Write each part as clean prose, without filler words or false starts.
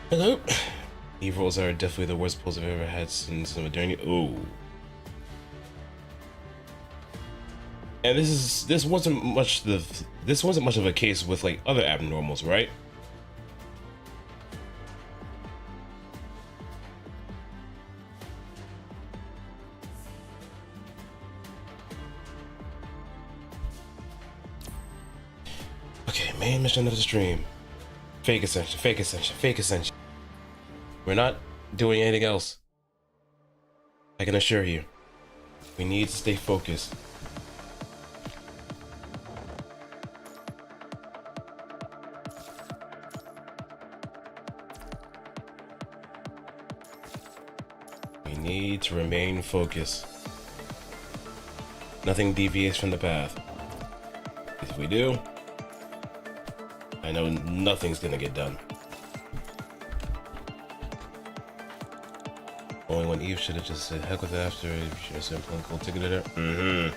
Hello. Eve rolls are definitely the worst pulls I've ever had since modernity. Oh. And this wasn't much of a case with like other abnormals, right? Okay, main mission of the stream. Fake Ascension, Fake Ascension, Fake Ascension. We're not doing anything else. I can assure you. We need to stay focused. We need to remain focused. Nothing deviates from the path. If we do, I know nothing's gonna get done. Only when Eve should have just said heck with it after she was simply cool ticket at her.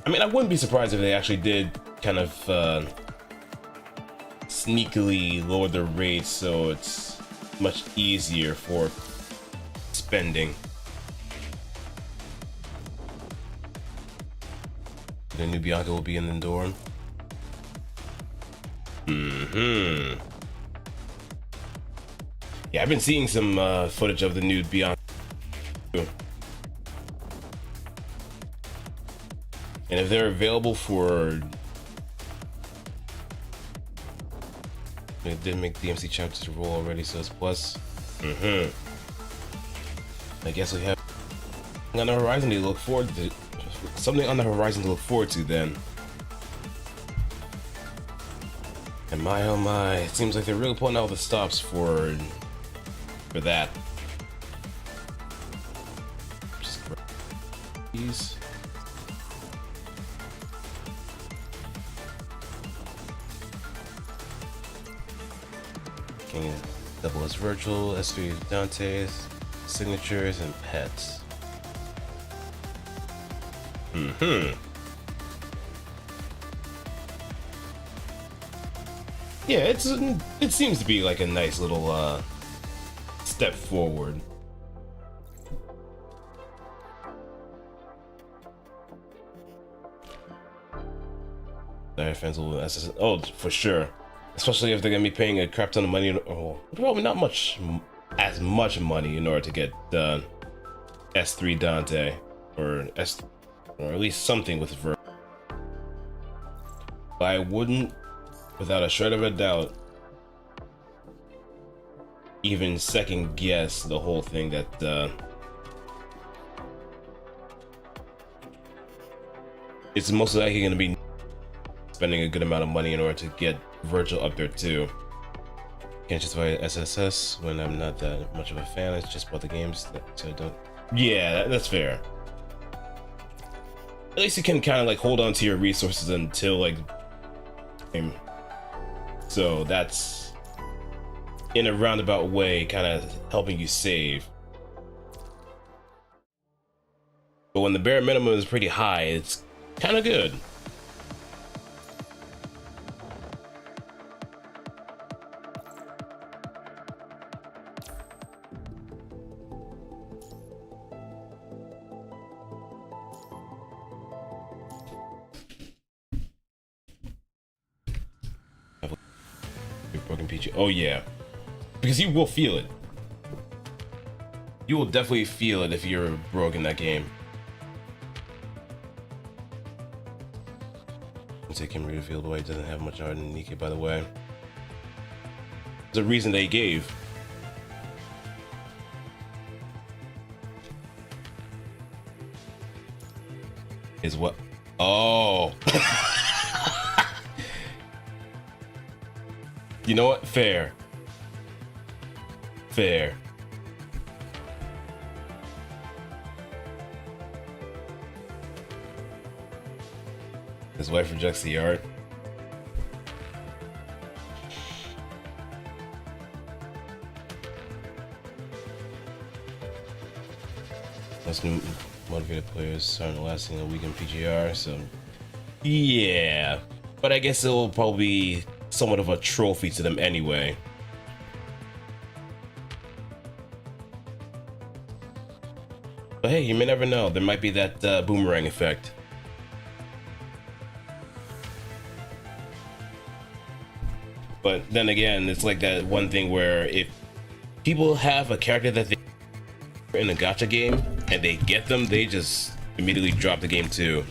I mean, I wouldn't be surprised if they actually did kind of sneakily lower the rates so it's much easier for spending. The new Bianca will be in the dorm. Yeah, I've been seeing some footage of the new Bianca. And if they're available for... It did make DMC chapters roll already, so it's plus. I guess we have on the horizon to look forward to. Something on the horizon to look forward to then. And my oh my, it seems like they're really pulling out the stops for that. Just grab these. Can double as virtual, S3 Dante's, signatures, and pets. Yeah, it seems to be like a nice little step forward. Fans will SS. Oh, for sure. Especially if they're gonna be paying a crap ton of money. Oh, probably not as much money in order to get S3 Dante or at least something with Ver. But I wouldn't, without a shred of a doubt, even second guess the whole thing that it's most likely going to be spending a good amount of money in order to get Virgil up there too. Can't justify SSS when I'm not that much of a fan. It's just about the games, so I don't. Yeah, that's fair. At least you can kind of like hold on to your resources until like. So that's in a roundabout way kind of helping you save. But when the bare minimum is pretty high, it's kind of good. Broken PG. Oh yeah, because you will feel it. You will definitely feel it if you're broke in that game. Take him revealed why he doesn't have much art in Nikkei, by the way. There's a reason they gave. Is what? Oh. You know what? Fair. Fair. His wife rejects the art. Most new motivated players aren't lasting a week in PGR, so Yeah, but I guess it will probably be somewhat of a trophy to them anyway. But hey, you may never know. There might be that boomerang effect. But then again, it's like that one thing where if people have a character that they in a gacha game and they get them, they just immediately drop the game too.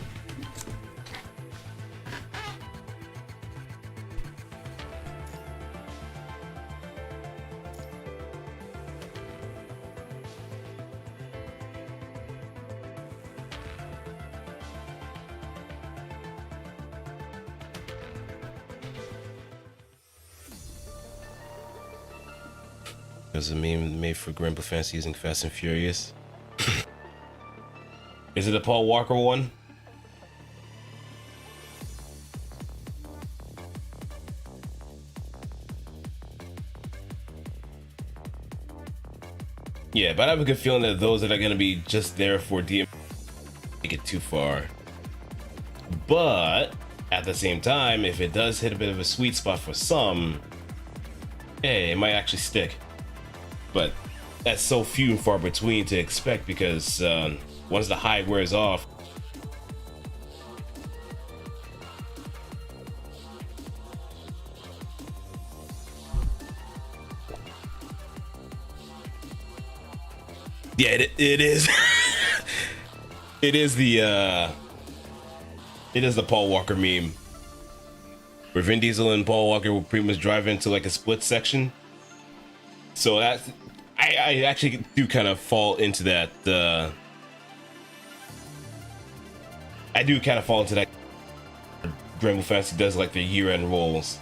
There's a meme made for Grandpa Fancy using Fast and Furious. Is it a Paul Walker one? Yeah, but I have a good feeling that those that are gonna be just there for DM take it too far. But at the same time, if it does hit a bit of a sweet spot for some, hey, it might actually stick. But that's so few and far between to expect because once the high wears off, yeah, it is. It is the Paul Walker meme where Vin Diesel and Paul Walker will pretty much drive into like a split section. So that's I actually do kind of fall into that. I do kind of fall into that. Granblue Fantasy does like their year-end rolls.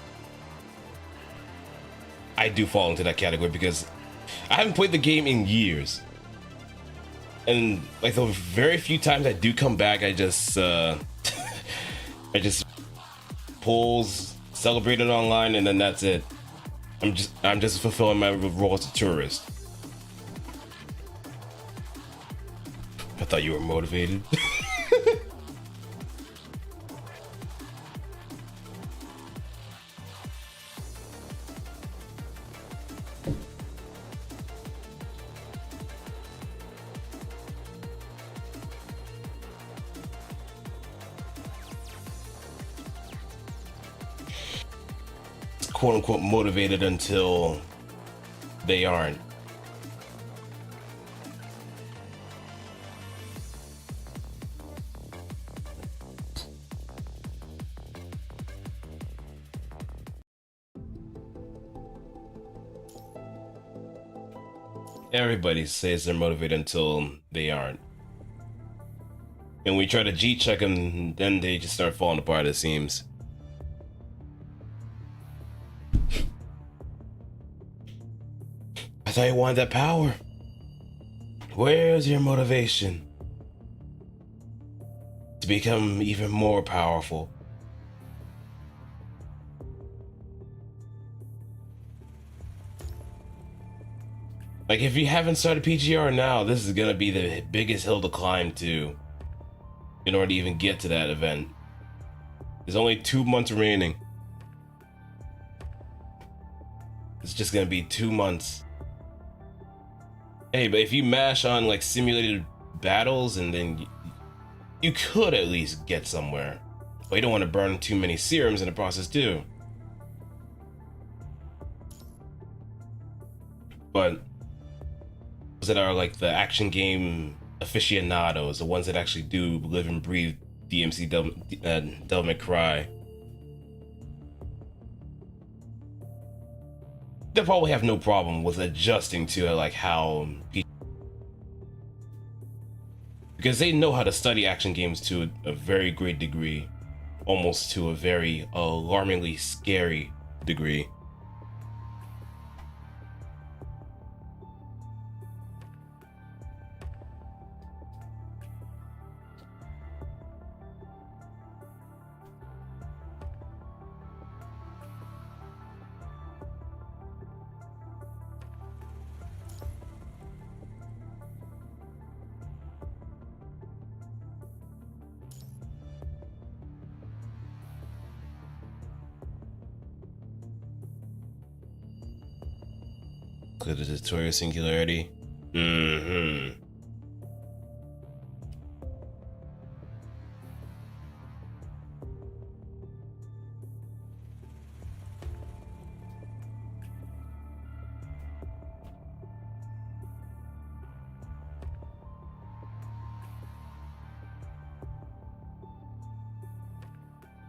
I do fall into that category because I haven't played the game in years, and like the very few times I do come back, I just I just pulls, celebrate it online, and then that's it. I'm just fulfilling my role as a tourist. I thought you were motivated. Quote unquote motivated until they aren't. Everybody says they're motivated until they aren't. And we try to G-check them, then they just start falling apart, it seems. I thought you wanted that power. Where's your motivation? To become even more powerful. Like, if you haven't started PGR now, this is gonna be the biggest hill to climb to in order to even get to that event. There's only 2 months remaining. It's just gonna be 2 months. Hey, but if you mash on like simulated battles, and then you could at least get somewhere. But you don't want to burn too many serums in the process too. But those that are like the action game aficionados, the ones that actually do live and breathe DMC Devil May Cry, they'll probably have no problem with adjusting to like how, because they know how to study action games to a very great degree, almost to a very alarmingly scary degree. Clear the tutorial singularity. Mm-hmm.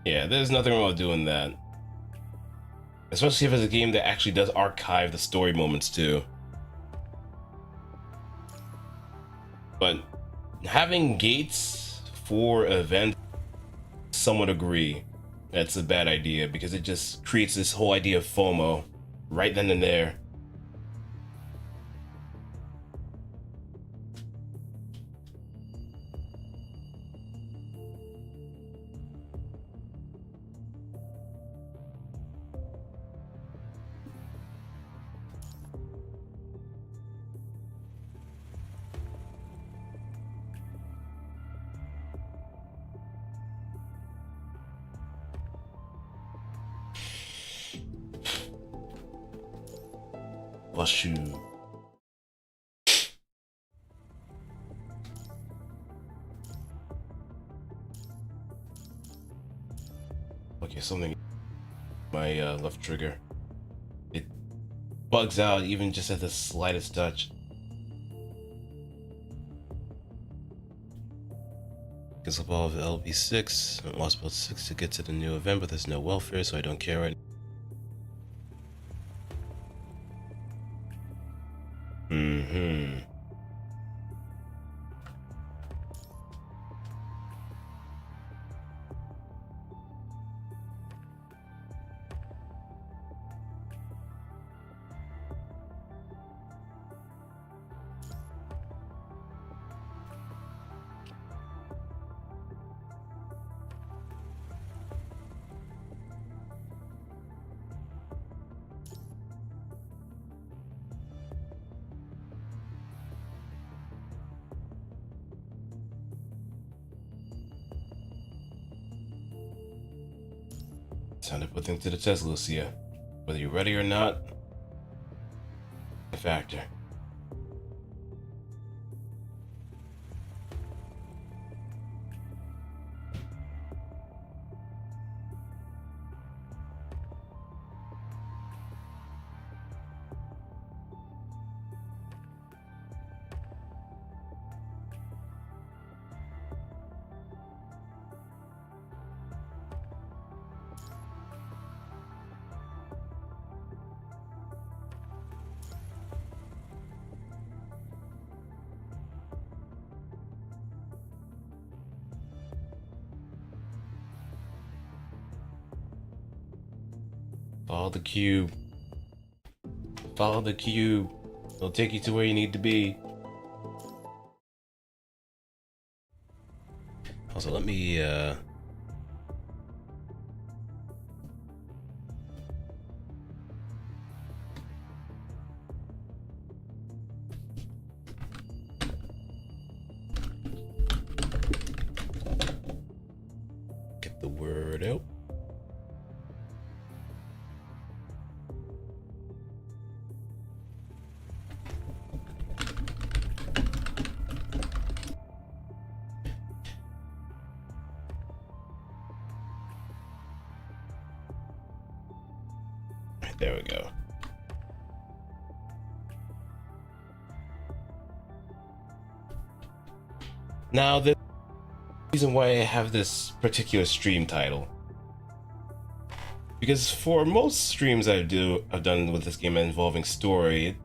Yeah, there's nothing wrong with doing that. Especially if it's a game that actually does archive the story moments too. But having gates for events, somewhat agree that's a bad idea because it just creates this whole idea of FOMO right then and there. Washu. Okay, something. My left trigger. It bugs out even just at the slightest touch. Gets above LB6. I lost about 6 to get to the new event, but there's no welfare, so I don't care right now. Mm-hmm. Time to put things to the test, Lucia. Whether you're ready or not, a factor. Follow the cube. Follow the cube. It'll take you to where you need to be. Also, let me get the word out. There we go. Now, the reason why I have this particular stream title, because for most streams I've done with this game involving story, it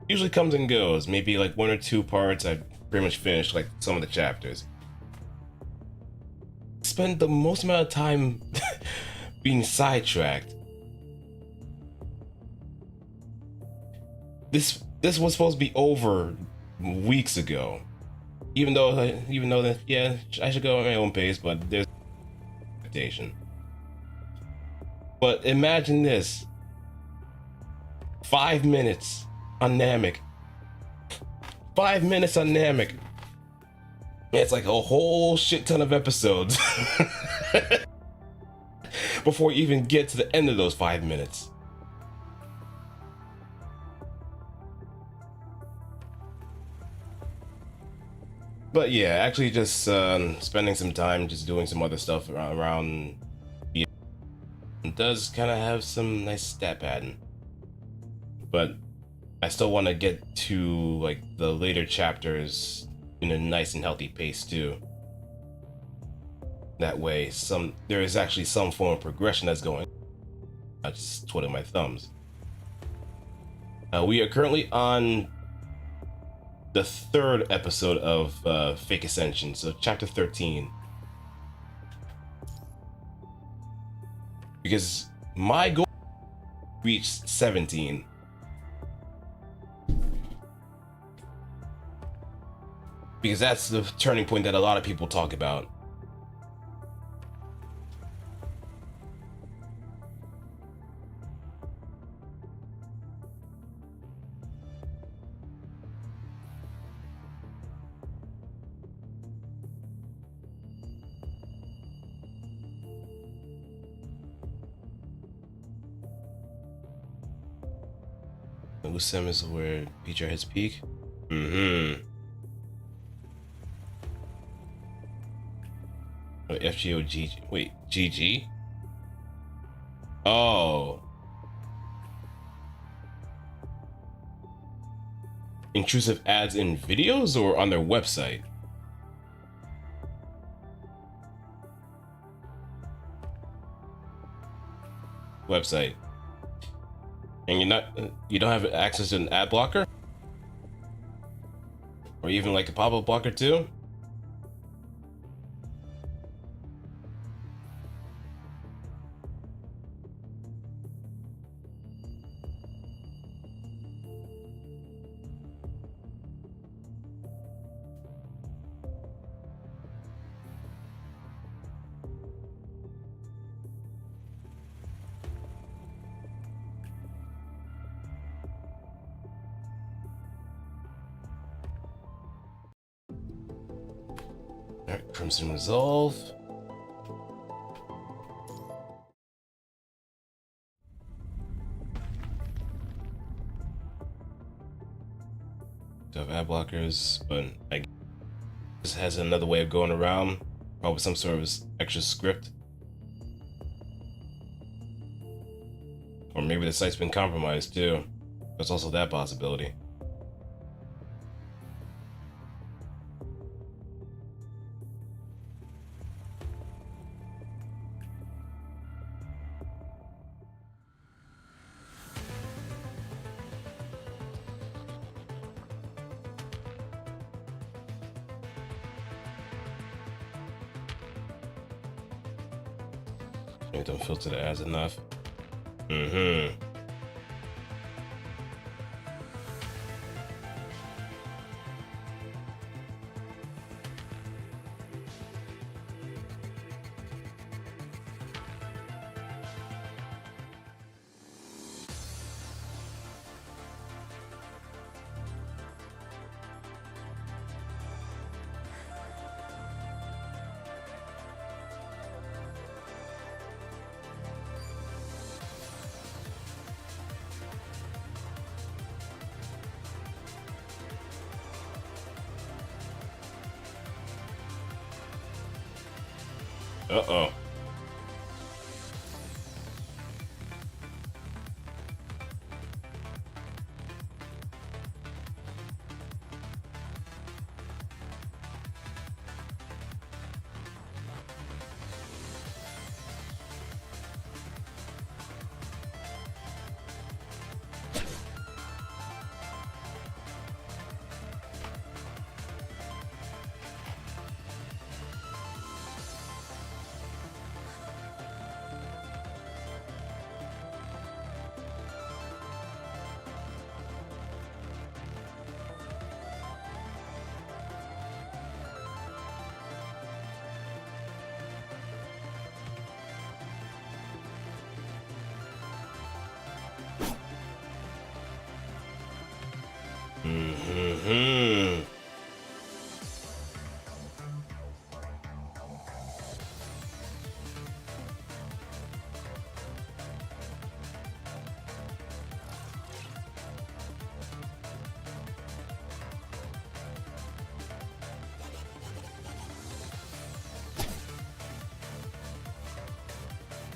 usually comes and goes. Maybe like 1 or 2 parts I've pretty much finished, like some of the chapters. Spend the most amount of time being sidetracked. This was supposed to be over weeks ago. Even though that, yeah, I should go at my own pace, but there's expectation. But imagine this: 5 minutes on Namek. 5 minutes on Namek. It's like a whole shit ton of episodes before you even get to the end of those 5 minutes. But yeah, actually just spending some time just doing some other stuff around the does kind of have some nice stat pattern. But I still want to get to like the later chapters in a nice and healthy pace too. That way there is actually some form of progression that's going. I just twiddling my thumbs. We are currently on the third episode of Fake Ascension, so chapter 13. Because my goal reached 17. Because that's the turning point that a lot of people talk about. Usem is where Peach hits peak. FGO wait, GG? Oh. Intrusive ads in videos or on their website? Website. And you don't have access to an ad blocker? Or even like a pop-up blocker too? Alright, Crimson Resolve. To have ad blockers, but I guess this has another way of going around. Probably some sort of extra script. Or maybe the site's been compromised too. There's also that possibility. Maybe don't filter the ads enough. Uh-oh.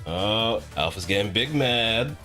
Oh, Alpha's getting big mad.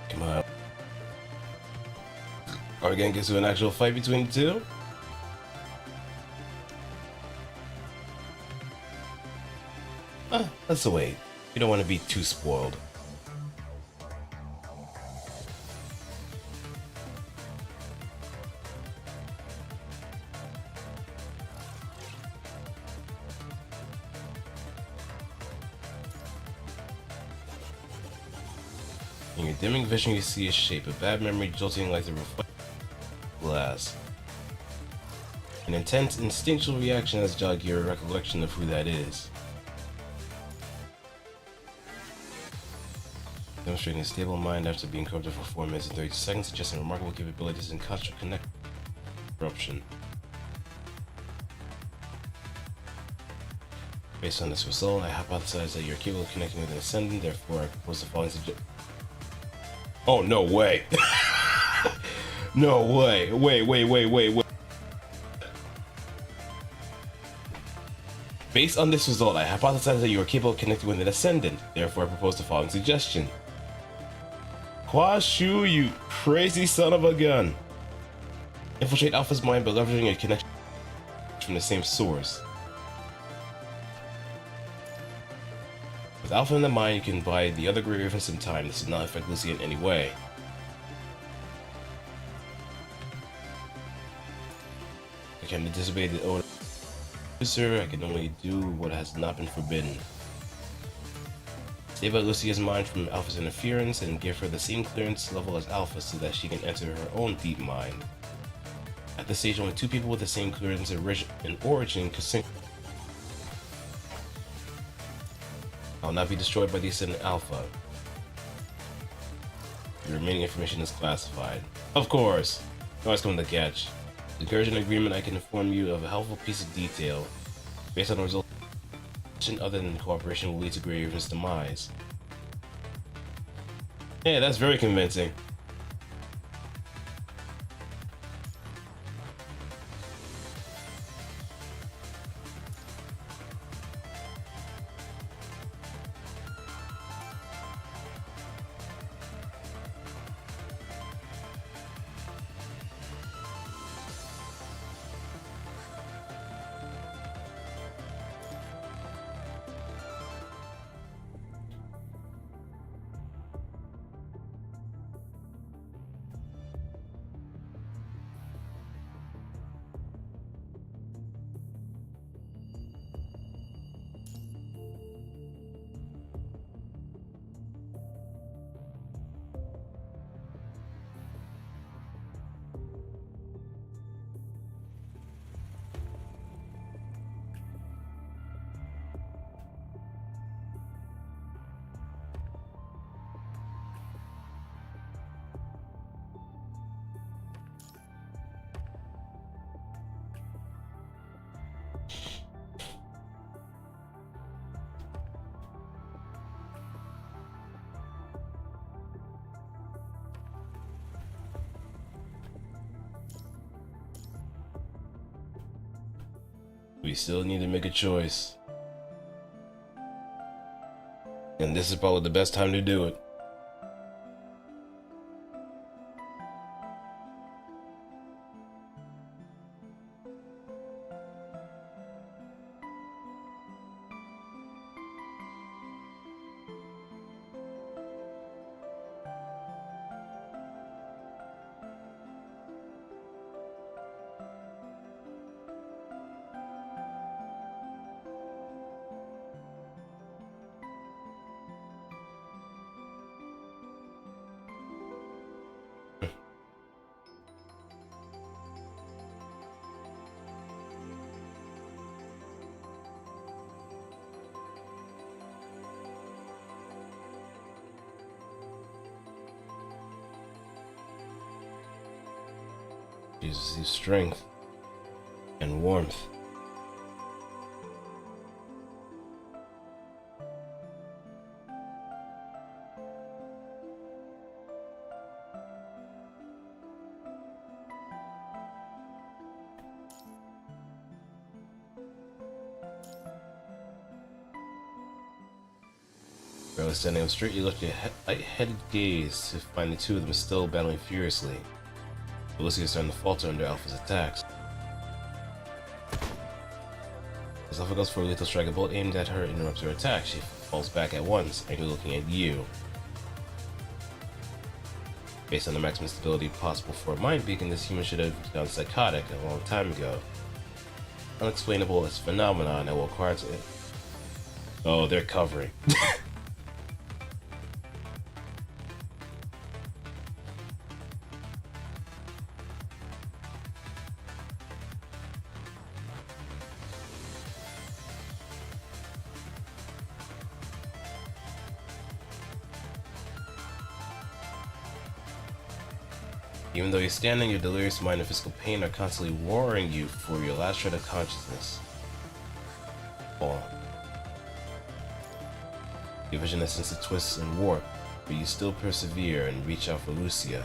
Come on. Are we gonna get to an actual fight between the two? Let's wait. You don't want to be too spoiled. In your dimming vision, you see a shape, a bad memory jolting like the reflection of glass. An intense, instinctual reaction has jogged your recollection of who that is. Demonstrating a stable mind after being corrupted for 4 minutes and 30 seconds, suggesting remarkable capabilities in constant corruption. Based on this result, I hypothesize that you're capable of connecting with an ascendant, therefore I propose the following suggestion. Oh, no way! No way! Wait. Based on this result, I hypothesize that you are capable of connecting with an ascendant, therefore I propose the following suggestion. Kwashu, you crazy son of a gun! Infiltrate Alpha's mind by leveraging a connection from the same source. With Alpha in the mind, you can buy the other great reference in time. This does not affect Lucy in any way. I can disobey the order. Sir, I can only do what has not been forbidden. Save out Lucia's mind from Alpha's interference and give her the same clearance level as Alpha so that she can enter her own deep mind. At this stage, only 2 people with the same clearance and origin could sync. I will not be destroyed by the Ascendant Alpha. The remaining information is classified. Of course! Always come to catch. To encourage an agreement, I can inform you of a helpful piece of detail. Based on the result, other than cooperation will lead to Graven's demise. Yeah, that's very convincing. We still need to make a choice. And this is probably the best time to do it. Jesus, use strength and warmth. Barely standing up straight, you lift your light-headed gaze to find the two of them still battling furiously. Felicity is starting to falter under Alpha's attacks. As Alpha goes for a lethal strike, a bolt aimed at her interrupts her attack. She falls back at once, angrily looking at you. Based on the maximum stability possible for a mind beacon, this human should have gone psychotic a long time ago. Unexplainable as phenomenon that will require it. Oh, they're covering. Even though you're standing, your delirious mind and physical pain are constantly warring you for your last shred of consciousness. Fall. Your vision has since twists and warp, but you still persevere and reach out for Lucia.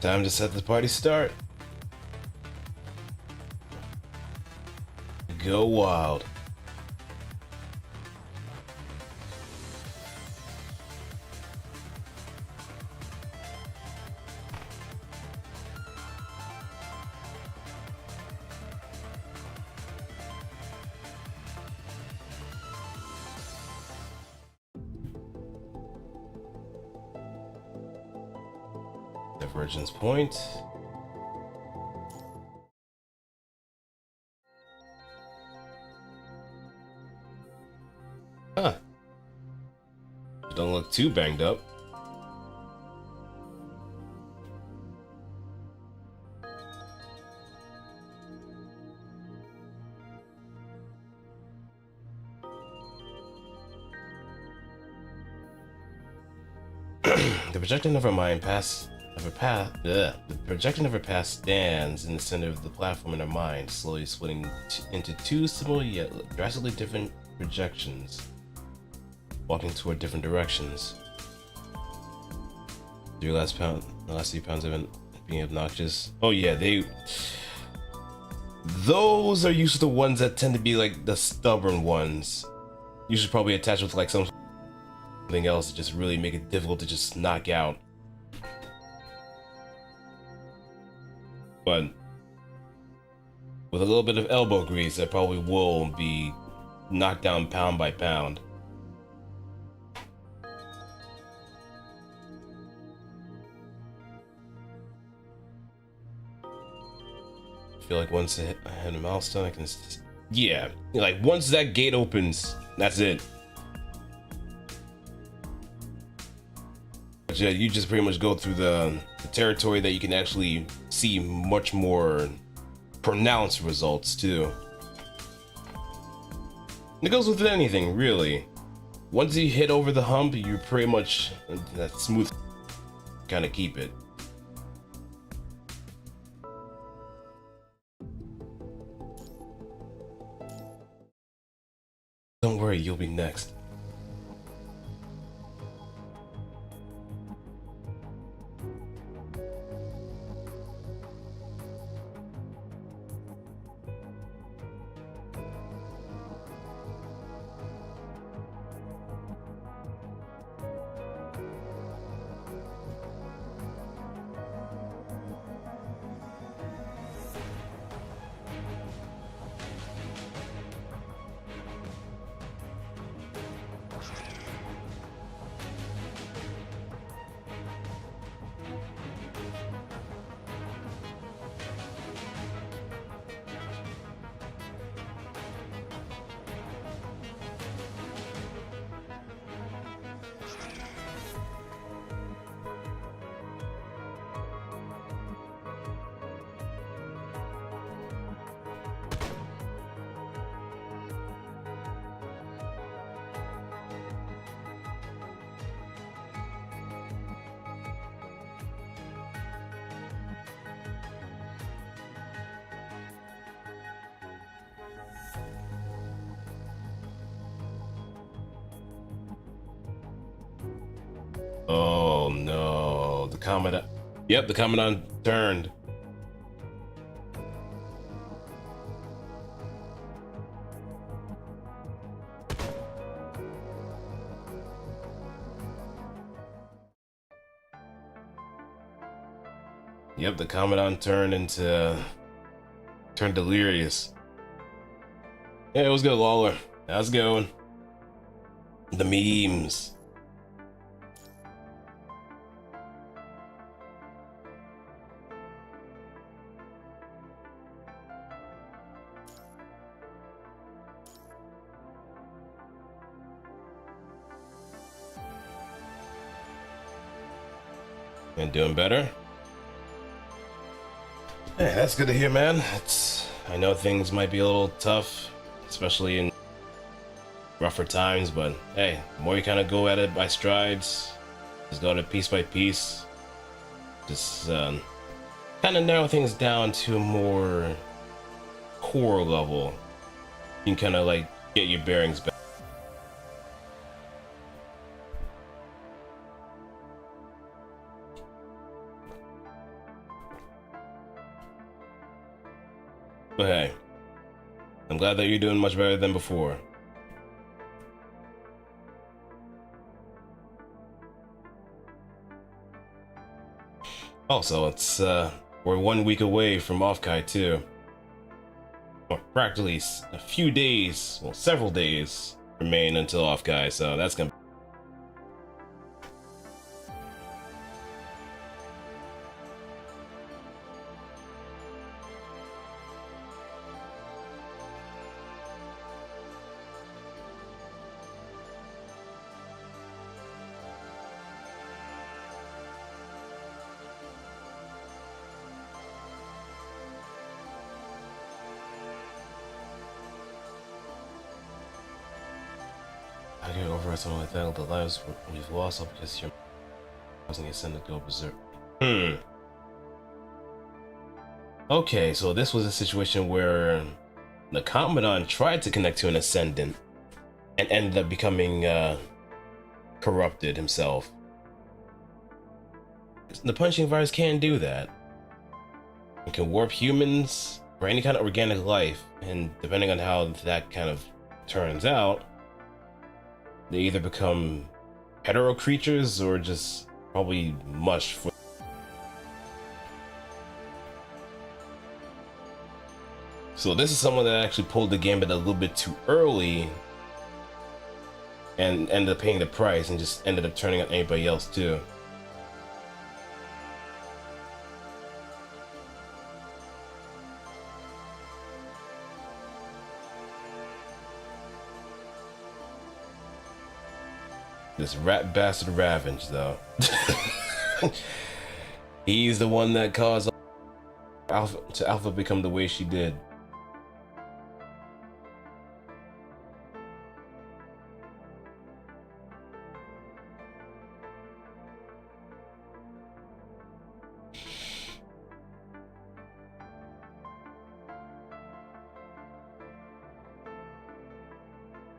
Time to set the party start. Go wild. Divergence point. Huh. Don't look too banged up. The projection of her mind the projection of her past stands in the center of the platform in her mind, slowly splitting into two similar yet drastically different projections, walking toward different directions. The last few pounds have been being obnoxious. Oh yeah, those are usually the ones that tend to be like the stubborn ones. You should probably attach with like something else to just really make it difficult to just knock out. But with a little bit of elbow grease, that probably will be knocked down pound by pound. I feel like once I hit a milestone, I can... Yeah, like once that gate opens, that's it. But yeah, you just pretty much go through the territory that you can actually see much more pronounced results too. It goes with anything, really. Once you hit over the hump, you're pretty much that smooth kind of keep it. Don't worry, you'll be next. Oh no, the Commandant. Yep, the Commandant turned. Yep, the Commandant turned delirious. Yeah, it was good, Lawler. How's it going? The memes. And doing better? Hey, that's good to hear, man. I know things might be a little tough, especially in rougher times, but hey, the more you kind of go at it by strides, just go at it piece by piece, just kind of narrow things down to a more core level. You can kind of like get your bearings back. But hey, I'm glad that you're doing much better than before. Also, it's we're 1 week away from Offkai too. Or practically a few days, well, several days remain until Offkai, so that's gonna. I get over something like that. The lives we've lost all because you're causing Ascendant to go berserk. Okay, so this was a situation where the Commandant tried to connect to an Ascendant and ended up becoming corrupted himself. The punching virus can do that. It can warp humans or any kind of organic life, and depending on how that kind of turns out, they either become hetero creatures or just probably mush for. So this is someone that actually pulled the gambit a little bit too early and ended up paying the price and just ended up turning on anybody else too. This rat bastard Ravage, though. He's the one that caused Alpha become the way she did.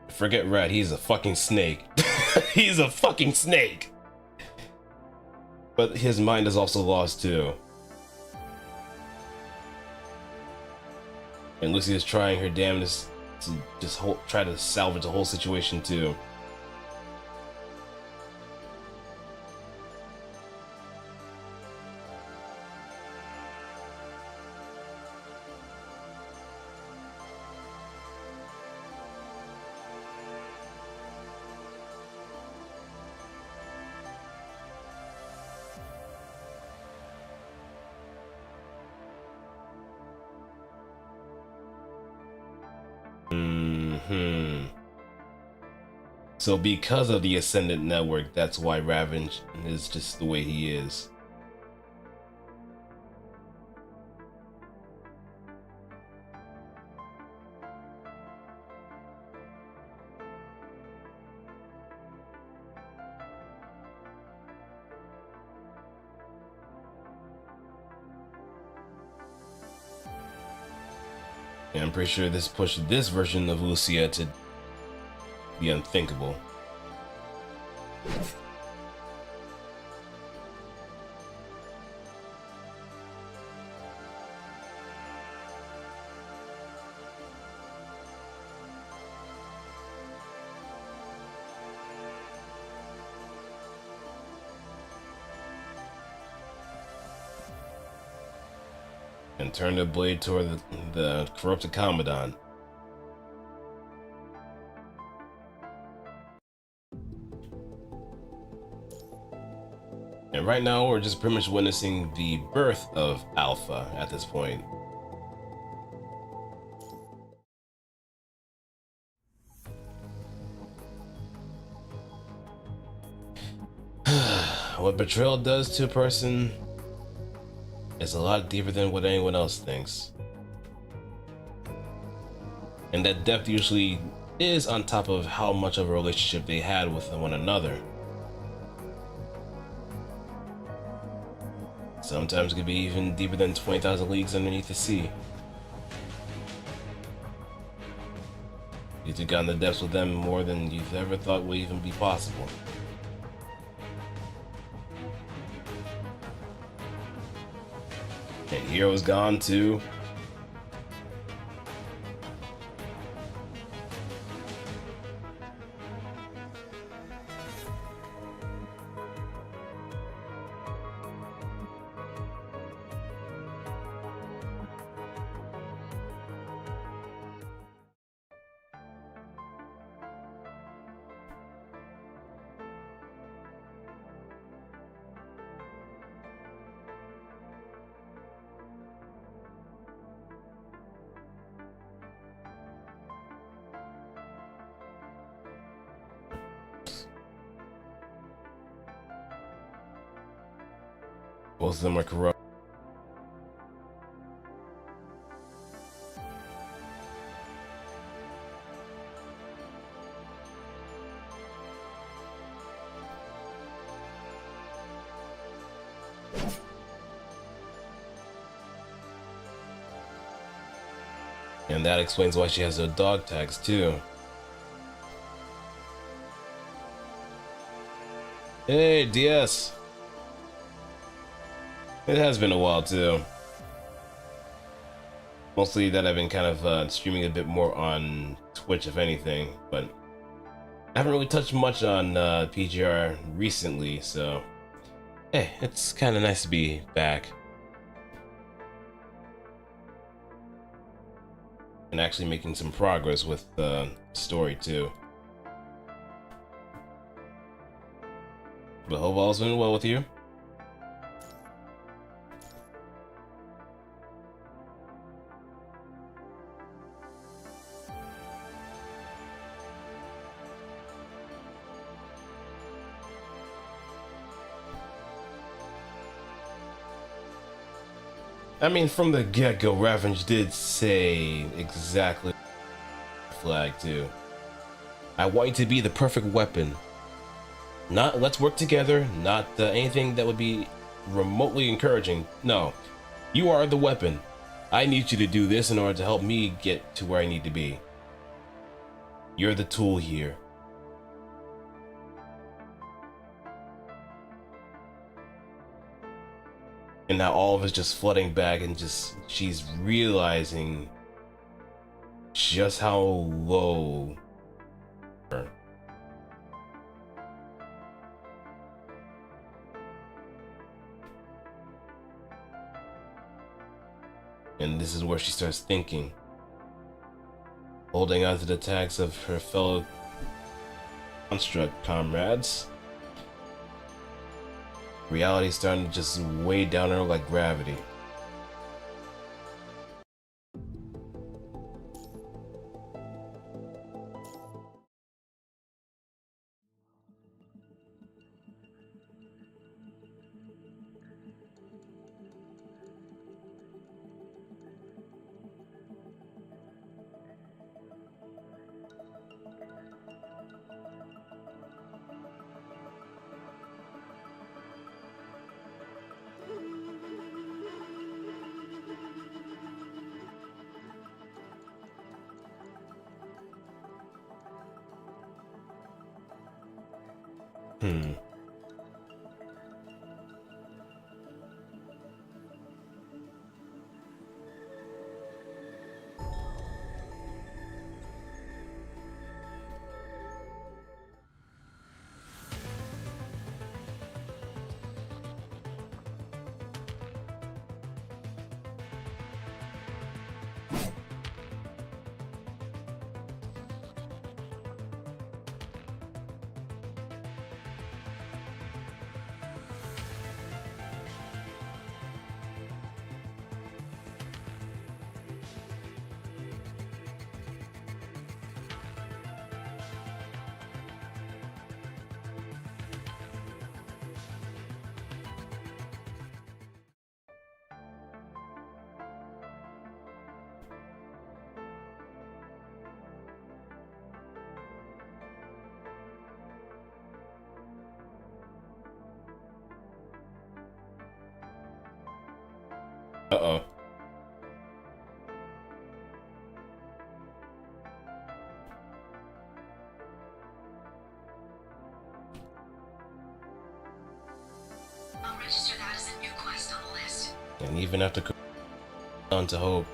Forget Rat, he's a fucking snake. He's a fucking snake. But his mind is also lost too. And Lucy is trying her damnedest to just try to salvage the whole situation too. So because of the Ascendant Network, that's why Ravage is just the way he is. And I'm pretty sure this pushed this version of Lucia to the unthinkable. and turn the blade toward the corrupted Commandant. And right now, we're just pretty much witnessing the birth of Alpha at this point. What betrayal does to a person is a lot deeper than what anyone else thinks. And that depth usually is on top of how much of a relationship they had with one another. Sometimes it could be even deeper than 20,000 leagues underneath the sea. You took on the depths with them more than you've ever thought would even be possible. And Hero's gone too. Both of them are corrupt. And that explains why she has her dog tags too. Hey, DS. It has been a while too. Mostly that I've been kind of streaming a bit more on Twitch, if anything, but I haven't really touched much on PGR recently, so hey, it's kind of nice to be back. And actually making some progress with the story too. But hope all's been well with you. I mean, from the get-go, Ravenge did say exactly flag too. I want you to be the perfect weapon. Not let's work together, not anything that would be remotely encouraging. No, you are the weapon. I need you to do this in order to help me get to where I need to be. You're the tool here. And now all of it's just flooding back, and she's realizing just how low her. And this is where she starts thinking, holding on to the tags of her fellow construct comrades. Reality starting to just weigh down her like gravity. Uh-oh. I'll register that as a new quest on the list. And even after on to hope.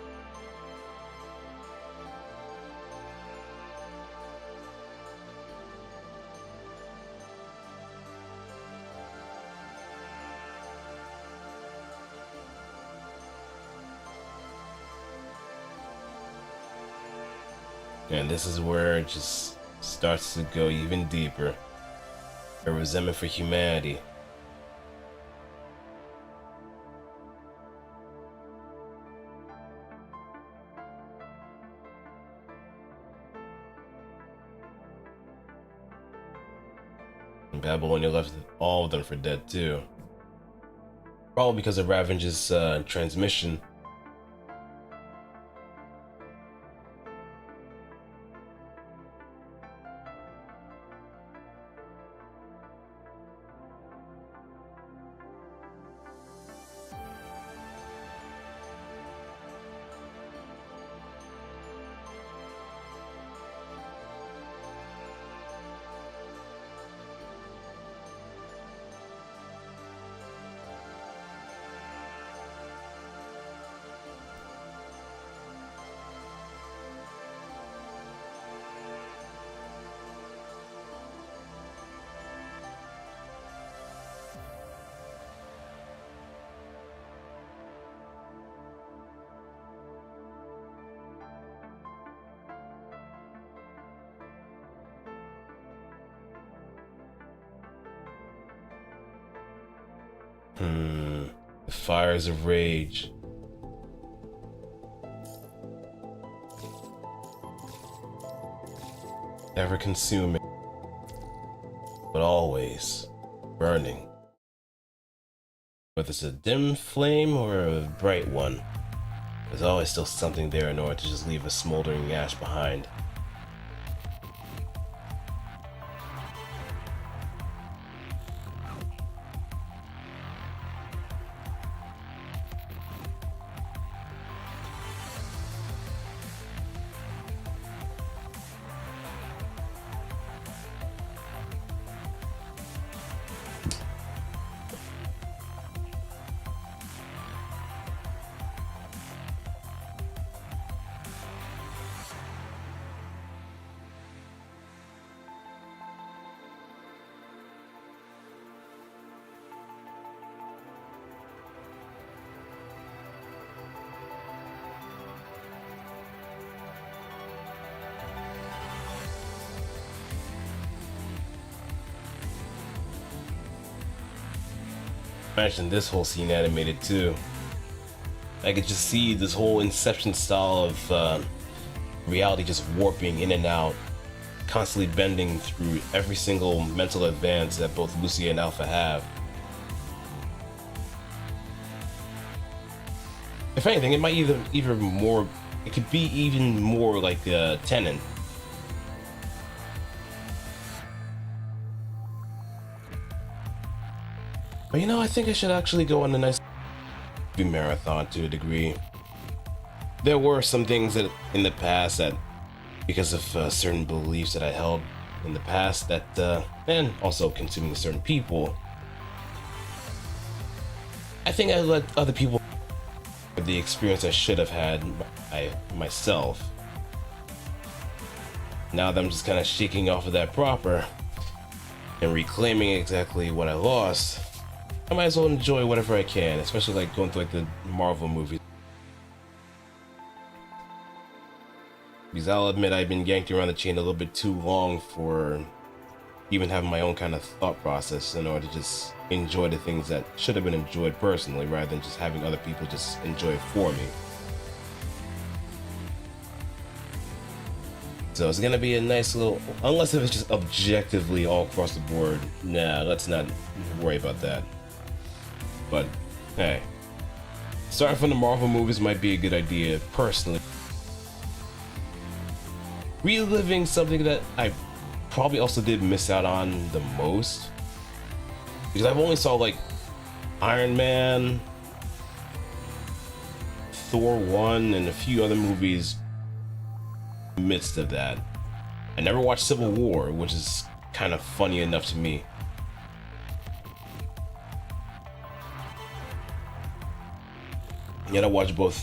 And this is where it just starts to go even deeper. A resentment for humanity. And Babylonia left all of them for dead too. Probably because of Ravage's transmission. The fires of rage. Never consuming, but always burning. Whether it's a dim flame or a bright one, there's always still something there in order to just leave a smoldering ash behind. Imagine this whole scene animated too. I could just see this whole Inception style of reality just warping in and out, constantly bending through every single mental advance that both Lucia and Alpha have. If anything, it might even more. It could be even more like Tenon. But you know, I think I should actually go on a nice marathon to a degree. There were some things that in the past that, because of certain beliefs that I held in the past, that and also consuming certain people, I think I let other people have the experience I should have had myself. Now that I'm just kind of shaking off of that proper and reclaiming exactly what I lost, I might as well enjoy whatever I can, especially like going through like the Marvel movies. Because I'll admit I've been yanked around the chain a little bit too long for even having my own kind of thought process in order to just enjoy the things that should have been enjoyed personally, rather than just having other people just enjoy it for me. So it's gonna be a nice little, unless if it's just objectively all across the board, nah, let's not worry about that. But hey, starting from the Marvel movies might be a good idea personally. Reliving something that I probably also did miss out on the most, because I've only saw like Iron Man, Thor 1 and a few other movies midst of that. I never watched Civil War, which is kind of funny enough to me. Yet I watched both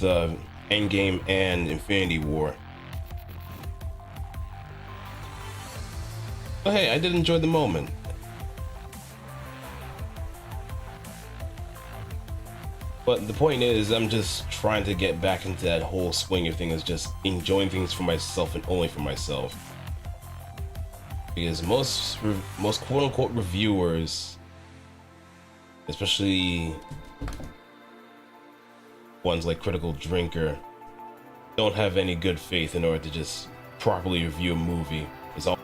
Endgame and Infinity War. But hey, I did enjoy the moment. But the point is, I'm just trying to get back into that whole swing of things, just enjoying things for myself and only for myself. Because most quote-unquote reviewers, especially ones like Critical Drinker, don't have any good faith in order to just properly review a movie. It's all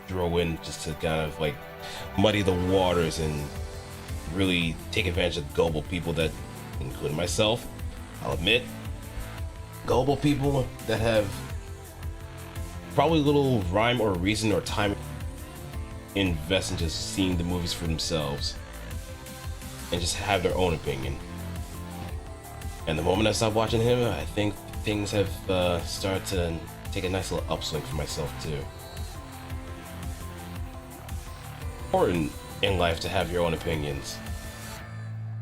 throw in just to kind of like muddy the waters and really take advantage of gullible people that, including myself, I'll admit, gullible people that have probably little rhyme or reason or time invest in just seeing the movies for themselves and just have their own opinion. And the moment I stopped watching him, I think things have started to take a nice little upswing for myself too. Important in life to have your own opinions.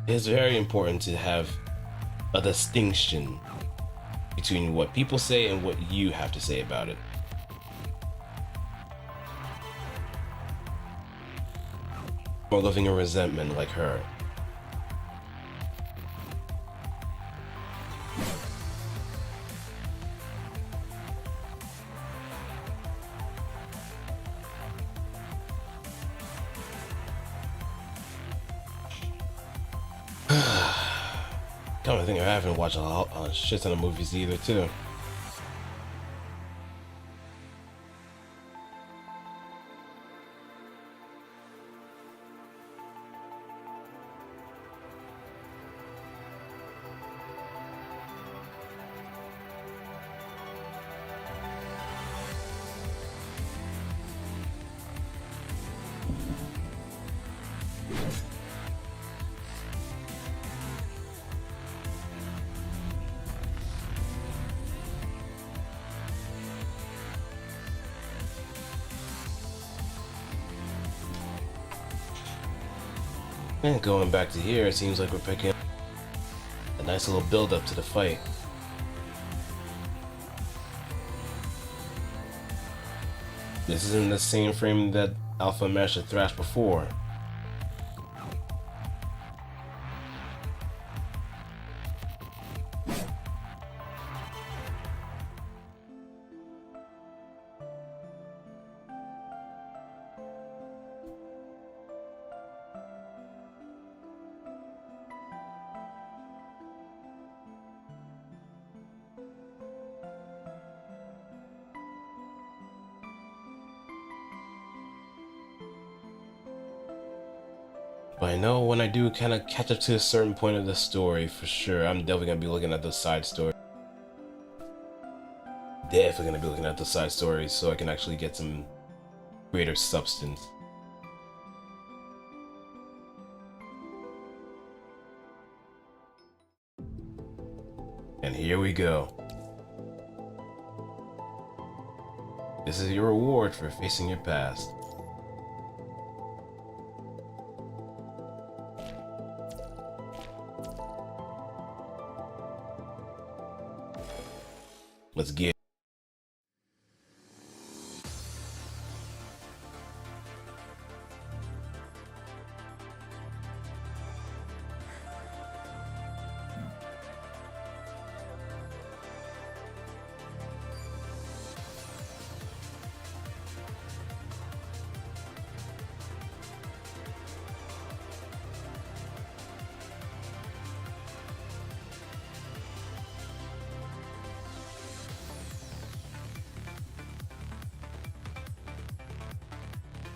It's very important to have a distinction between what people say and what you have to say about it. Or living in resentment like her. Come to think, I haven't watched a shit ton of movies either, too. And going back to here, it seems like we're picking up a nice little build up to the fight. This is in the same frame that Alpha Mesh had thrashed before. But I know when I do kind of catch up to a certain point of the story, for sure, I'm definitely going to be looking at those side stories. Definitely going to be looking at those side stories so I can actually get some greater substance. And here we go. This is your reward for facing your past. Let's get it.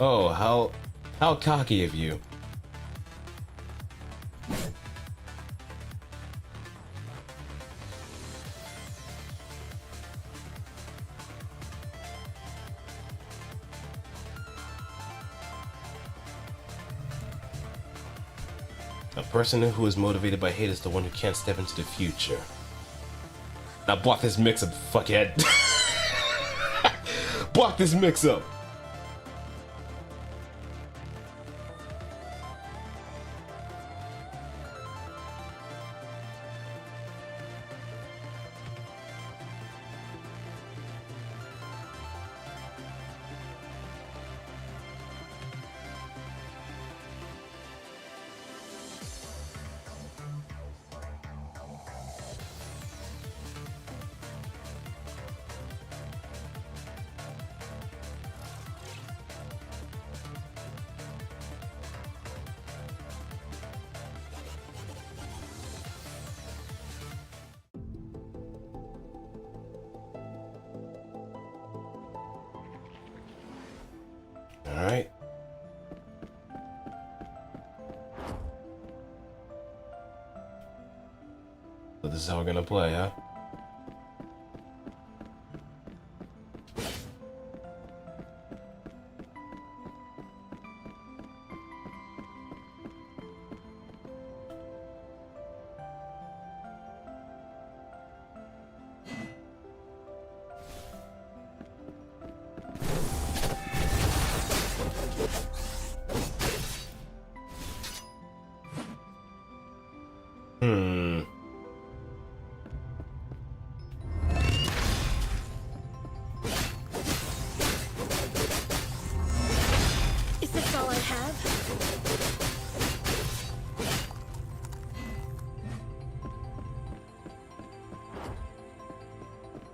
Oh, how cocky of you. A person who is motivated by hate is the one who can't step into the future. Now block this mix-up, fuckhead. Block this mix-up. All right. So this is how we're gonna play, huh? Is this all I have?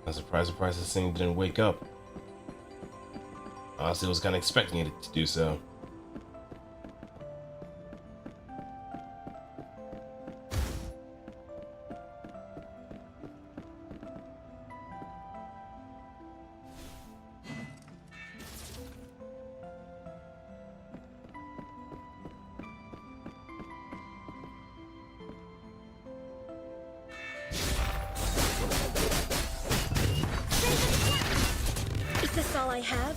I'm surprised this thing didn't wake up. Honestly, I was kind of expecting it to do so. Is this all I have?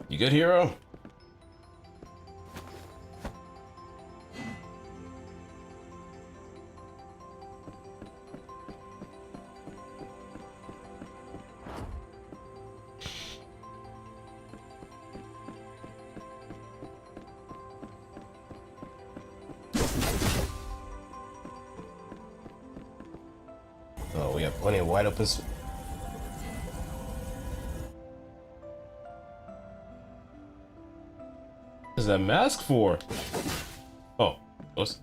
You good, hero? Oh, we have plenty of wide open. What is that mask for? Oh, what's...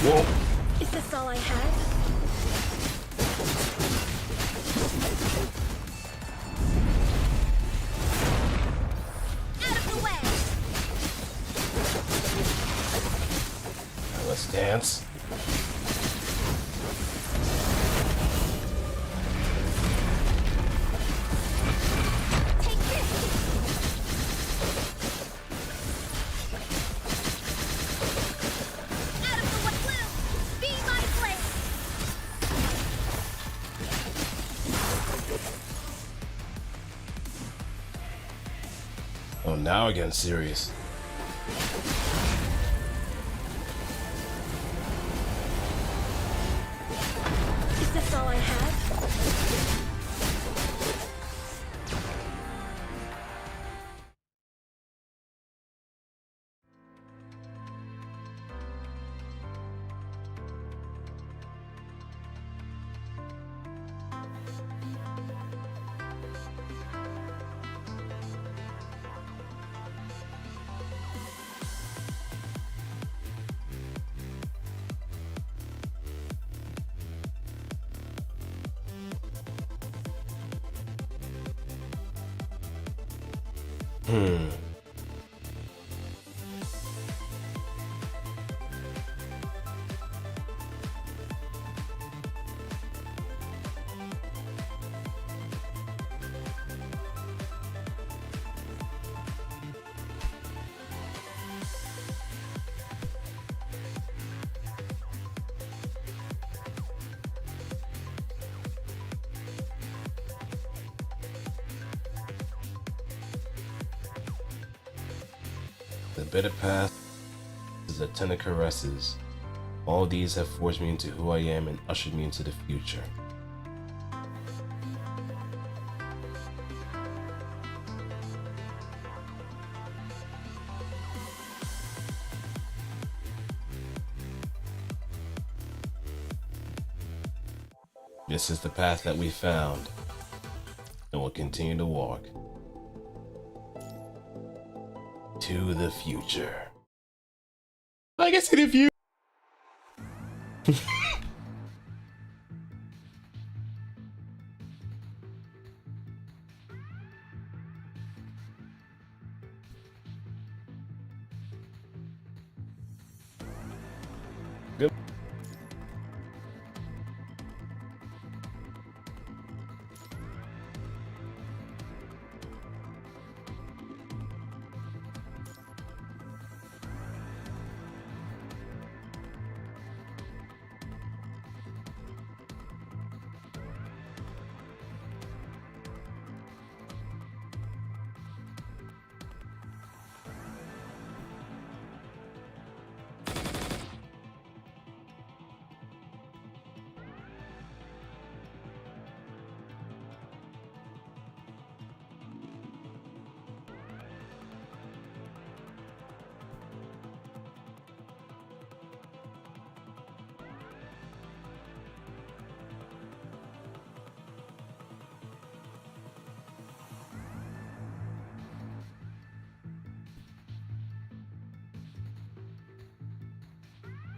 Whoa. Is this all I have? Out of the way! Let's dance. Take this! Out of the way! Blue, be my blade! Oh, now we're getting serious. Is this all I have? Hmm. The bitter path is a tender caresses. All these have forged me into who I am and ushered me into the future. This is the path that we found, and will continue to walk to the future. I guess if you. Good.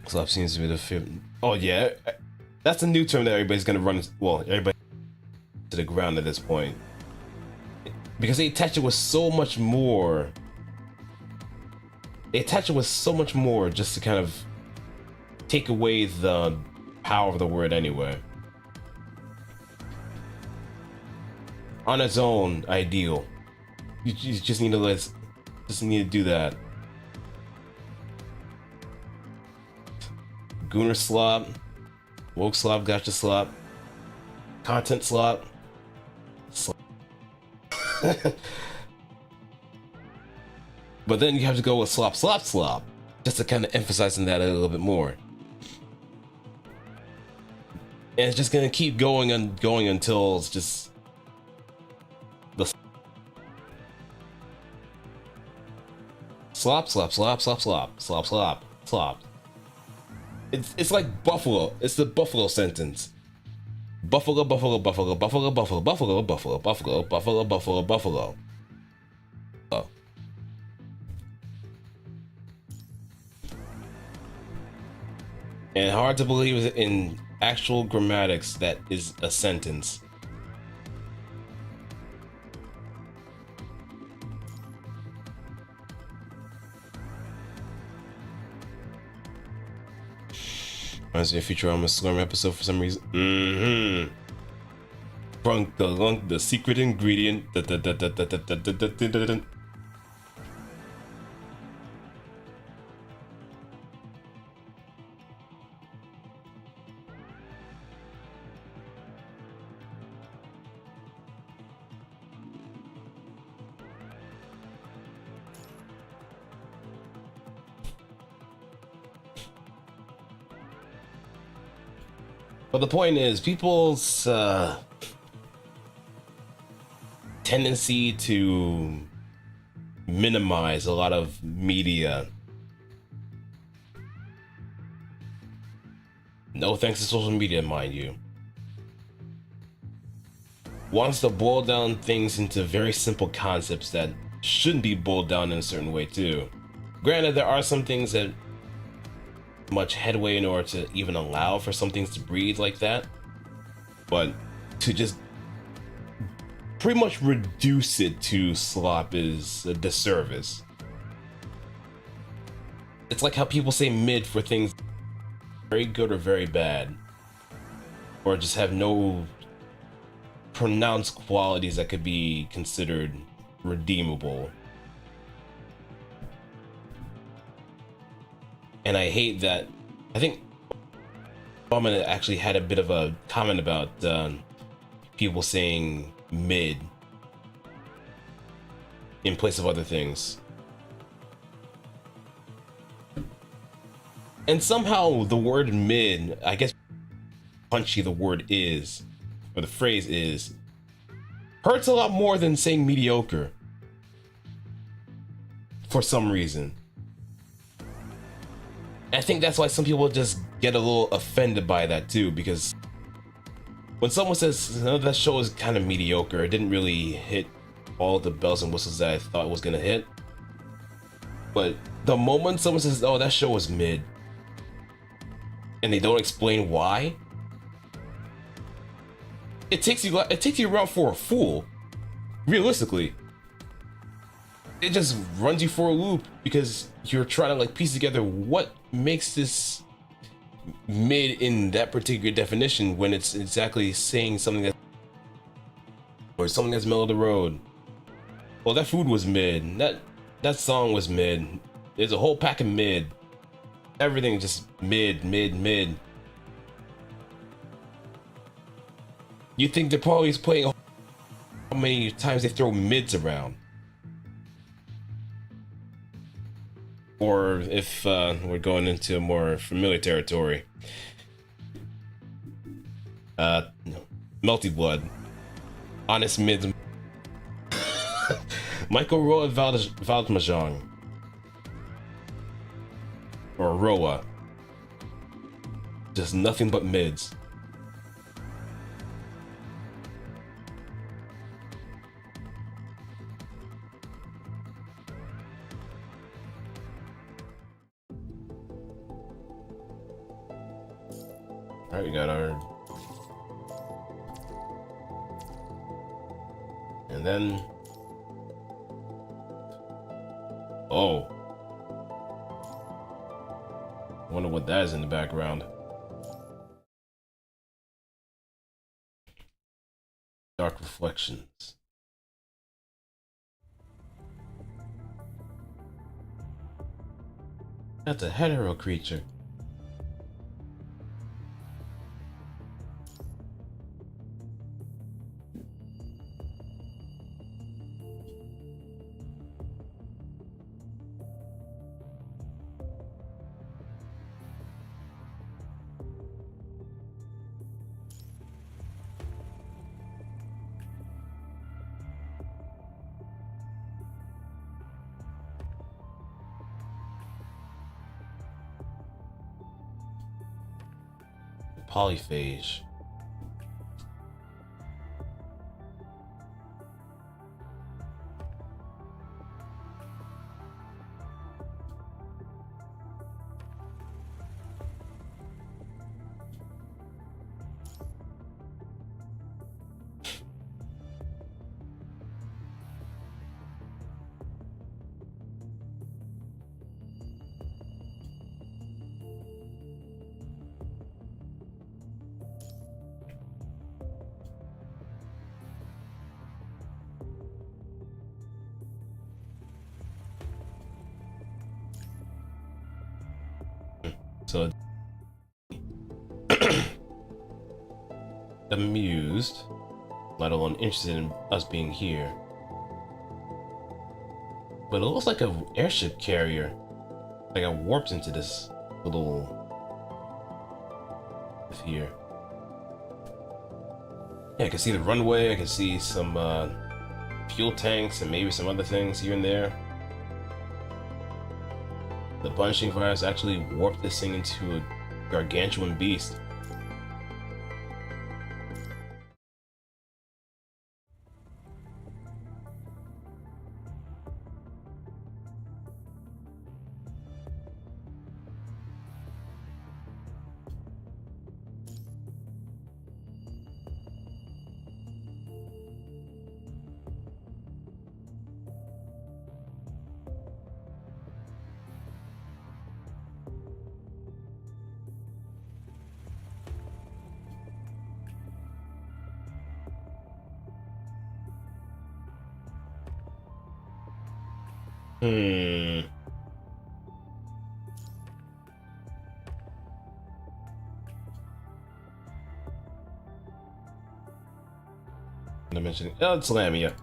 Slap seems to be the fifth. Oh yeah, that's a new term that everybody's gonna run. Well, everybody to the ground at this point because they attach it with so much more. They attach it with so much more just to kind of take away the power of the word anyway. On its own, ideal. You just need to do that. Gooner slop, woke slop, gotcha slop, content slop. But then you have to go with slop, slop, slop, just to kind of emphasizing that a little bit more. And it's just gonna keep going and going until it's just the slop, slop, slop, slop, slop, slop, slop, slop. It's like buffalo. It's the buffalo sentence. Buffalo, buffalo, buffalo, buffalo, buffalo, buffalo, buffalo, buffalo, buffalo, buffalo, buffalo. Oh. And hard to believe in actual grammatics that is a sentence. Reminds me of Futurama Slurm episode for some reason. Brunk the lunk, the secret ingredient. But the point is, people's tendency to minimize a lot of media. No thanks to social media, mind you. Wants to boil down things into very simple concepts that shouldn't be boiled down in a certain way too. Granted, there are some things that much headway in order to even allow for some things to breathe like that, but to just pretty much reduce it to slop is a disservice. It's like how people say mid for things very good or very bad, or just have no pronounced qualities that could be considered redeemable. And I hate that. I think Obama actually had a bit of a comment about people saying mid in place of other things. And somehow the word mid, I guess punchy the word is, or the phrase is, hurts a lot more than saying mediocre. For some reason. I think that's why some people just get a little offended by that too, because when someone says, oh, that show is kind of mediocre, it didn't really hit all the bells and whistles that I thought it was gonna hit. But the moment someone says, oh, that show was mid, and they don't explain why, it takes you around for a fool. Realistically. It just runs you for a loop because you're trying to like piece together what makes this mid in that particular definition when it's exactly saying something that, or something that's middle of the road. Well, that food was mid. That song was mid. There's a whole pack of mid. Everything just mid. You think they're probably playing how many times they throw mids around. Or if we're going into more familiar territory, Melty Blood, Honest Mids, Michael Roa Valdmajong, or Roa, just nothing but mids. Alright, we got our... And then... Oh. I wonder what that is in the background. Dark Reflections. That's a hetero creature. Polyphage. So amused, let alone interested in us being here. But it looks like an airship carrier. Like I warped into this little here. Yeah, I can see the runway, I can see some fuel tanks and maybe some other things here and there. The punishing virus actually warped this thing into a gargantuan beast. Hmm. I mentioned it's Lamia.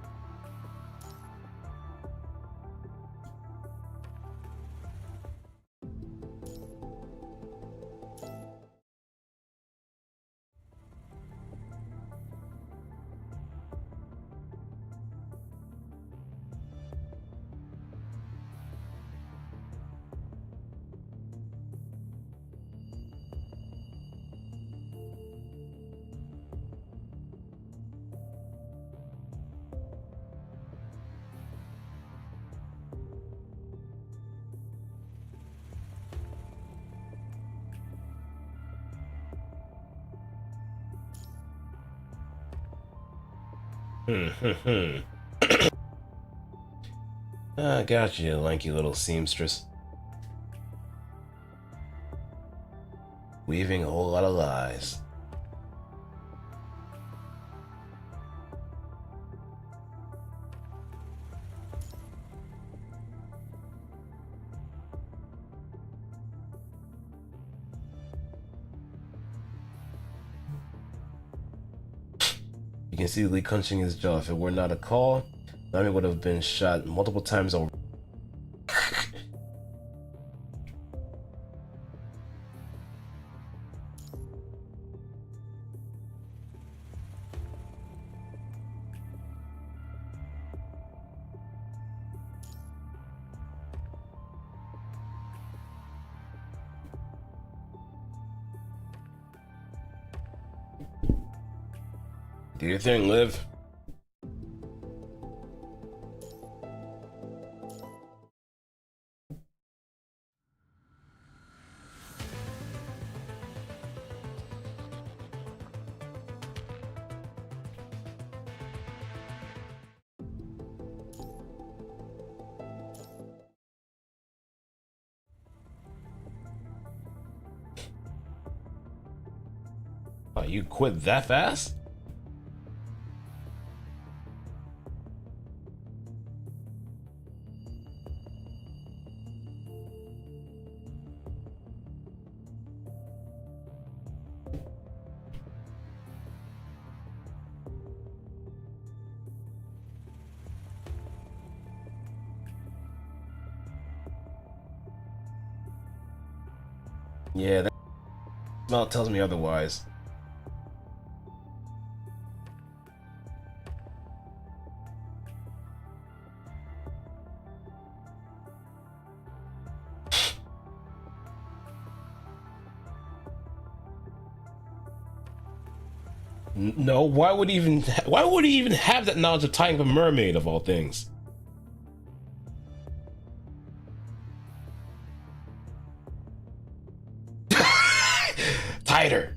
I got you, lanky little seamstress. Weaving a whole lot of lies. You can see Lee clenching his jaw. If it were not a call, Nami would have been shot multiple times over. Do your thing, Liv. Oh, you quit that fast? Yeah, that smell tells me otherwise. No, why would he even have that knowledge of tying a mermaid of all things? Tighter.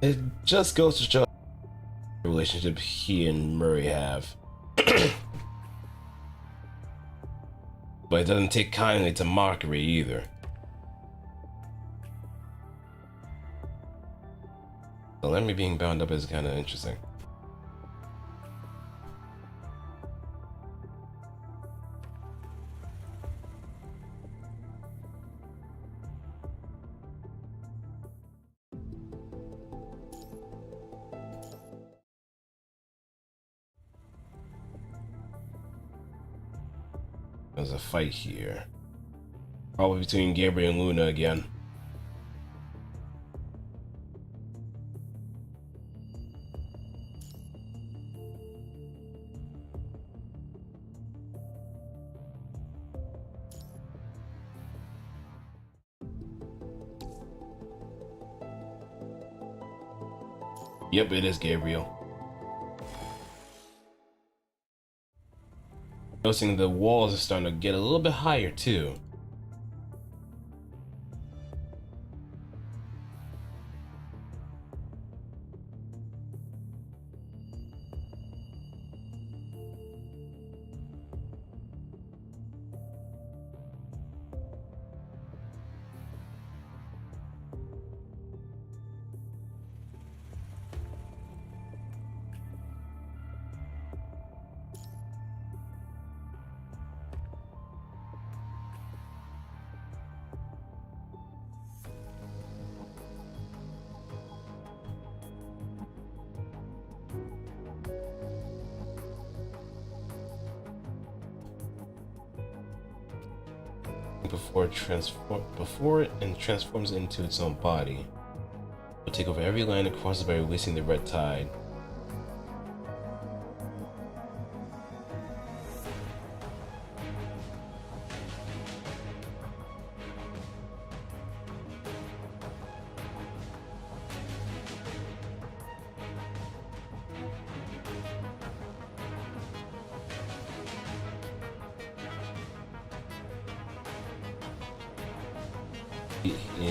It just goes to show the relationship he and Murray have. But it doesn't take kindly to mockery either. So Lemmy being bound up is kind of interesting. There's a fight here. Probably between Gabriel and Luna again. Yep, it is Gabriel. Noticing the walls are starting to get a little bit higher too. before it transforms into its own body. It will take over every land it crosses by releasing the red tide.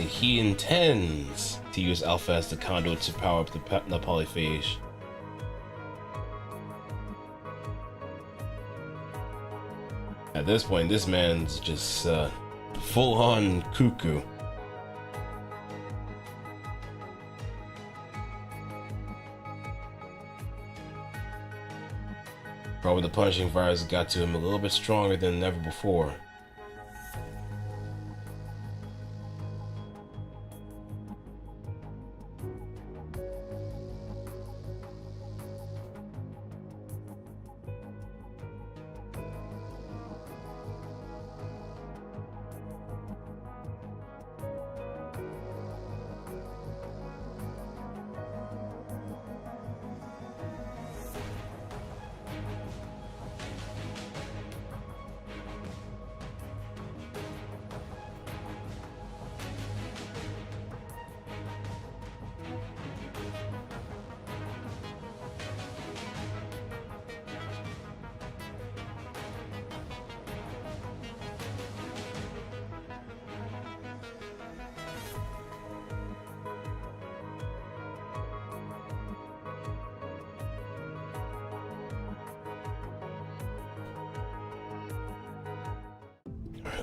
He intends to use Alpha as the conduit to power up the polyphage. At this point, this man's just full-on cuckoo. Probably the punishing virus got to him a little bit stronger than ever before.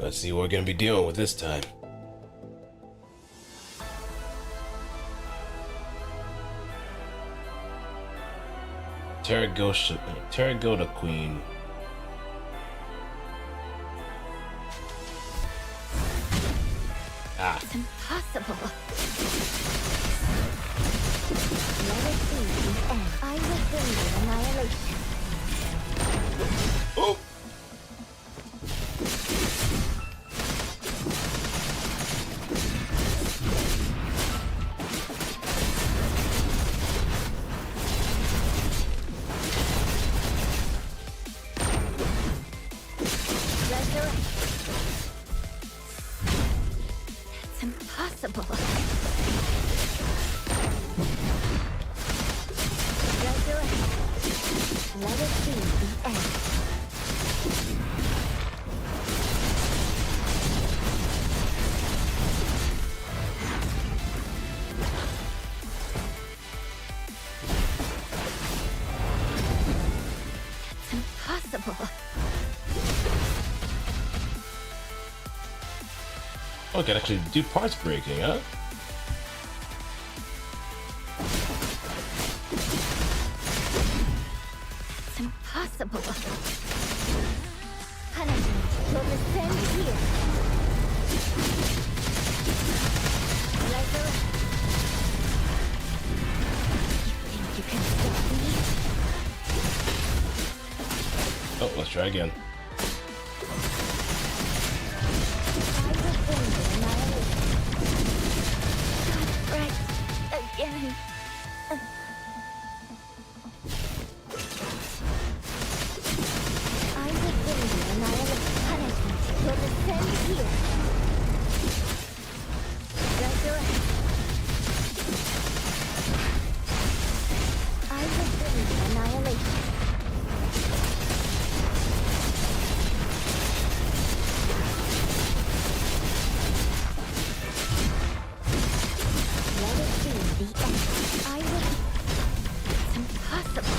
Let's see what we're gonna be dealing with this time. Terragoda Queen. Ah. It's impossible. Let it be the end. I will bring you annihilation. Oh! Impossible. Let it be the end. That's impossible. Oh, I can actually do parts breaking, huh? It's impossible. Punishment will descend here. Resurrect. You think you can stop me? Oh, let's try again. Again. I will bring you annihilation. Punishment will descend here. Resurrect. I will bring you annihilation. Let it be the end. I will. It's impossible.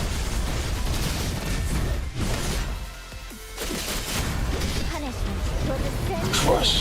Punishment will descend. Crush.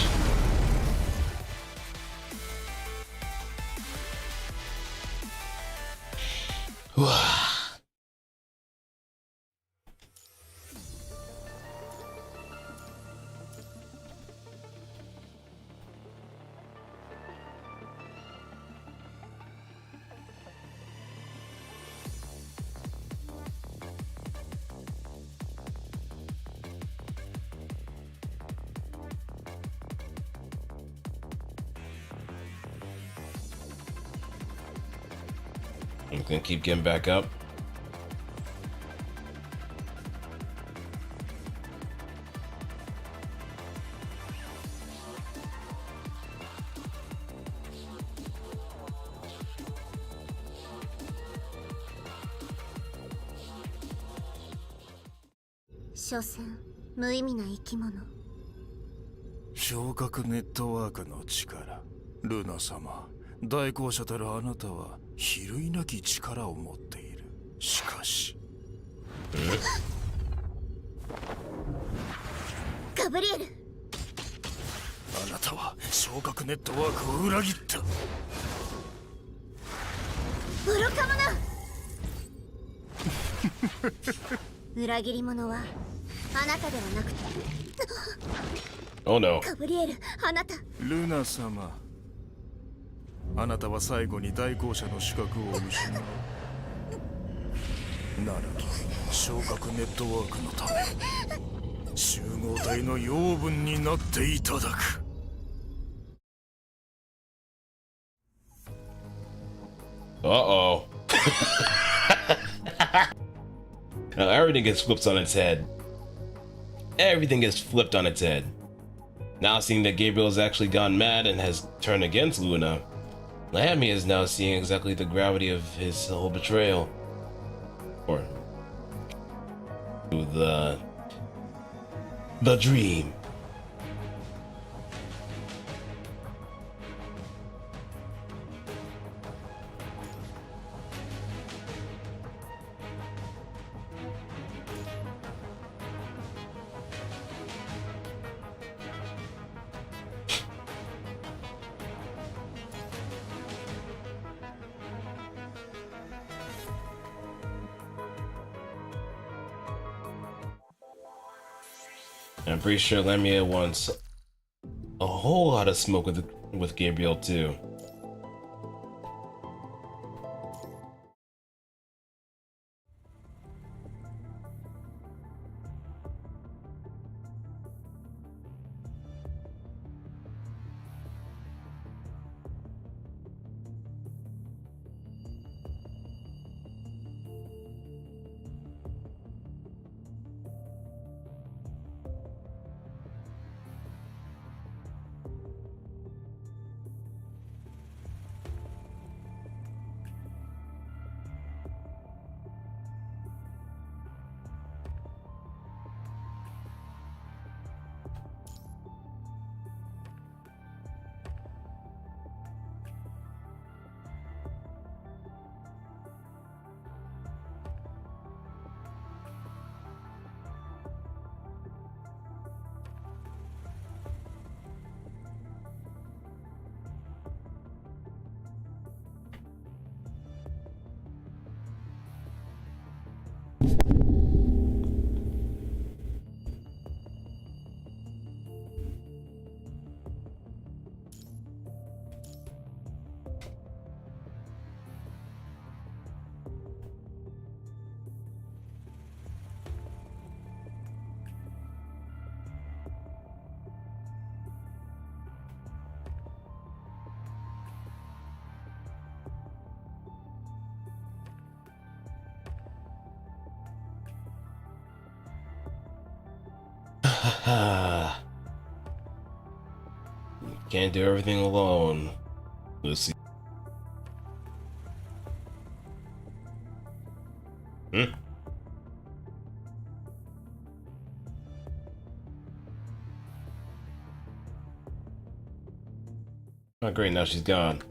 I'm gonna keep getting back up.「昇格ネットワークの力」「ルナ様、代行者たるあなたは比類なき力を持っている。しかしガブリエル、あなたは昇格ネットワークを裏切った。愚か者裏切り者はあなたではなくて、 Oh no. ガブリエル、あなた。ルナ様、あなたは最後に代行者の資格を失う。ならば昇格ネットワークのため集合体の養分になっていただく。Uh-oh. Now everything gets flipped on its head. Everything gets flipped on its head. Now seeing that Gabriel has actually gone mad and has turned against Luna, Lamia is now seeing exactly the gravity of his whole betrayal. Or the dream. I'm pretty sure Lamia wants a whole lot of smoke with Gabriel too. Can't do everything alone. Let's see. Oh great, now she's gone.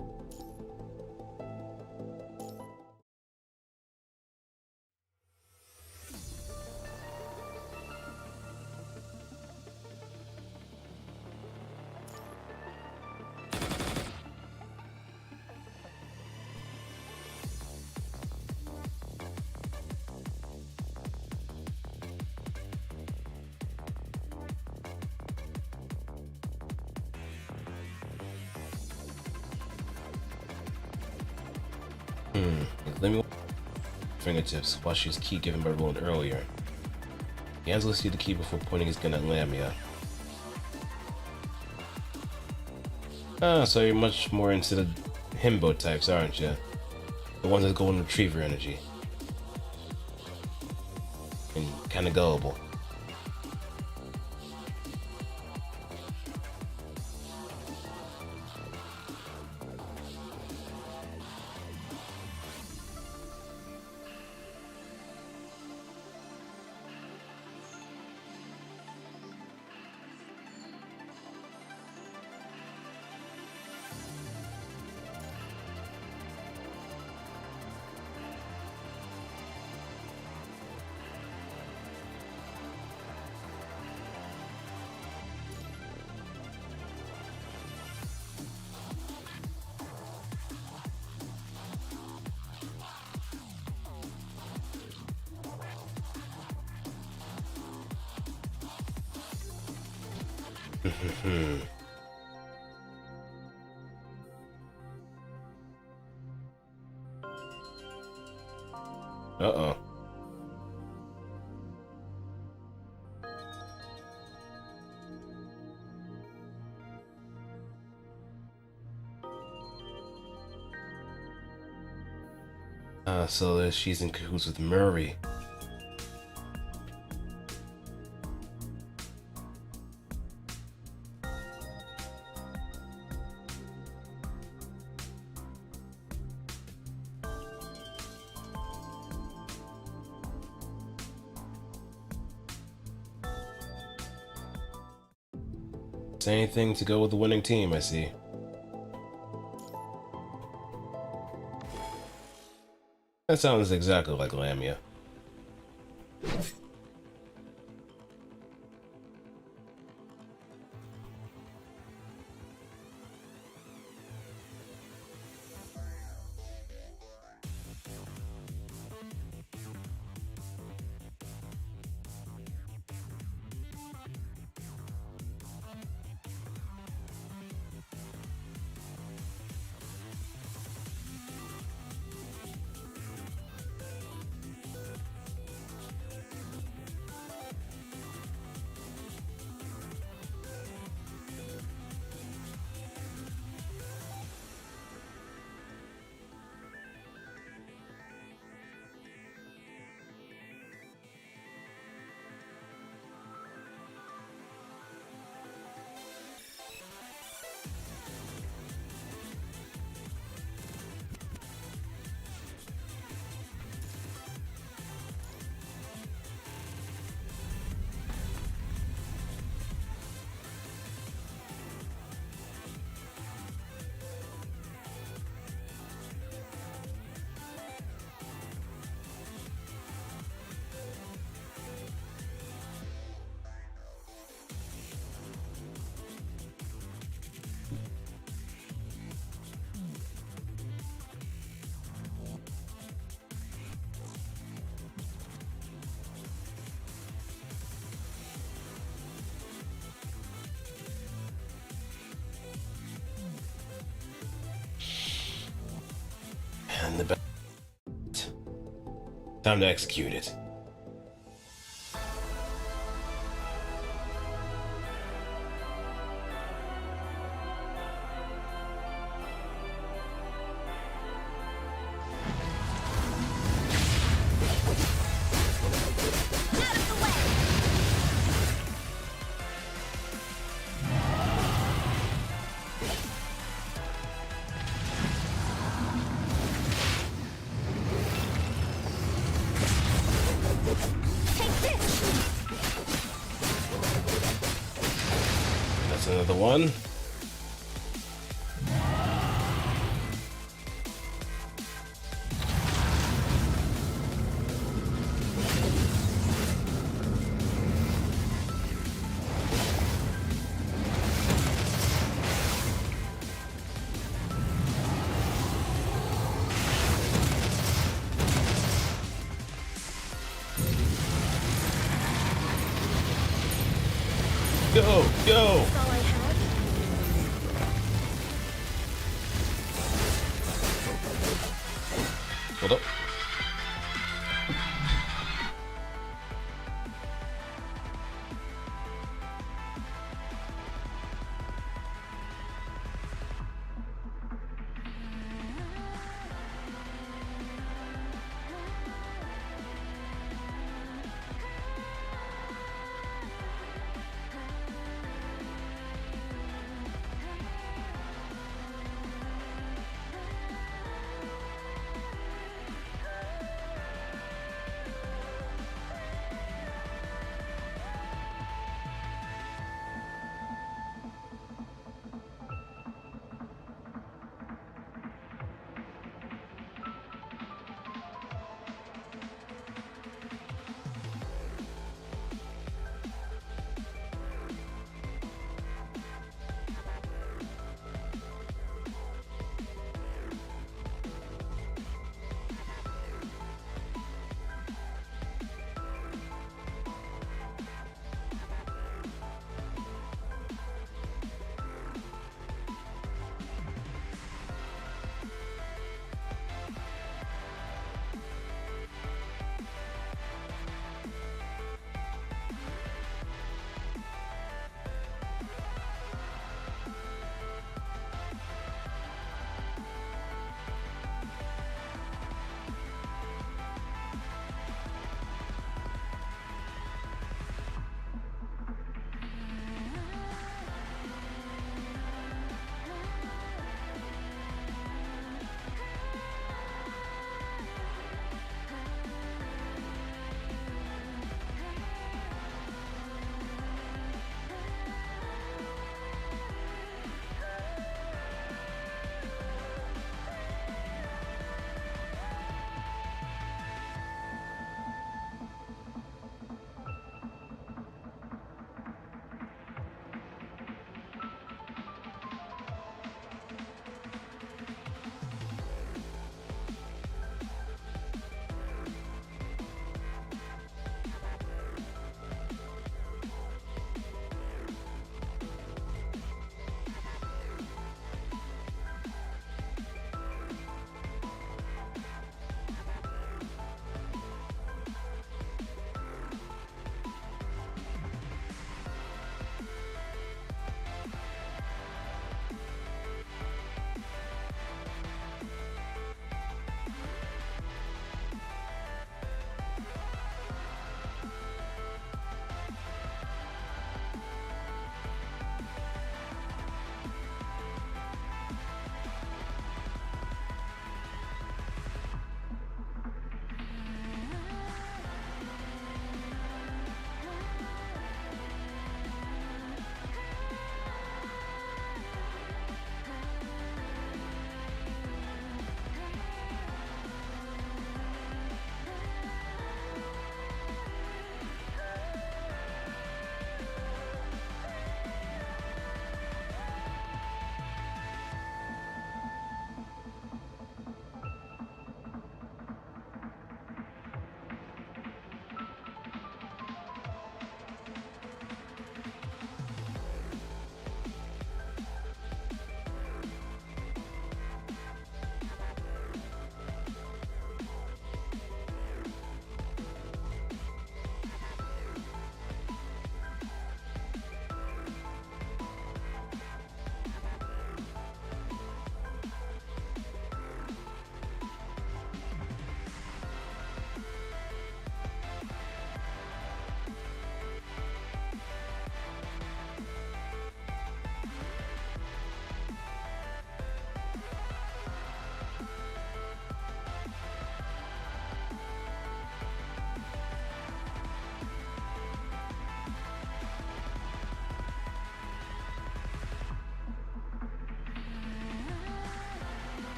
Let me fingertips while she's key given by Roland earlier. Angela sees the key before pointing his gun at Lamia. Ah, so you're much more into the himbo types, aren't you? The ones that golden retriever energy. And kind of gullible. Uh-oh. So she's in cahoots with Murray. Same thing to go with the winning team, I see. That sounds exactly like Lamia. And the time to execute it. That's another one. Go, go! That's all I had. Hold up.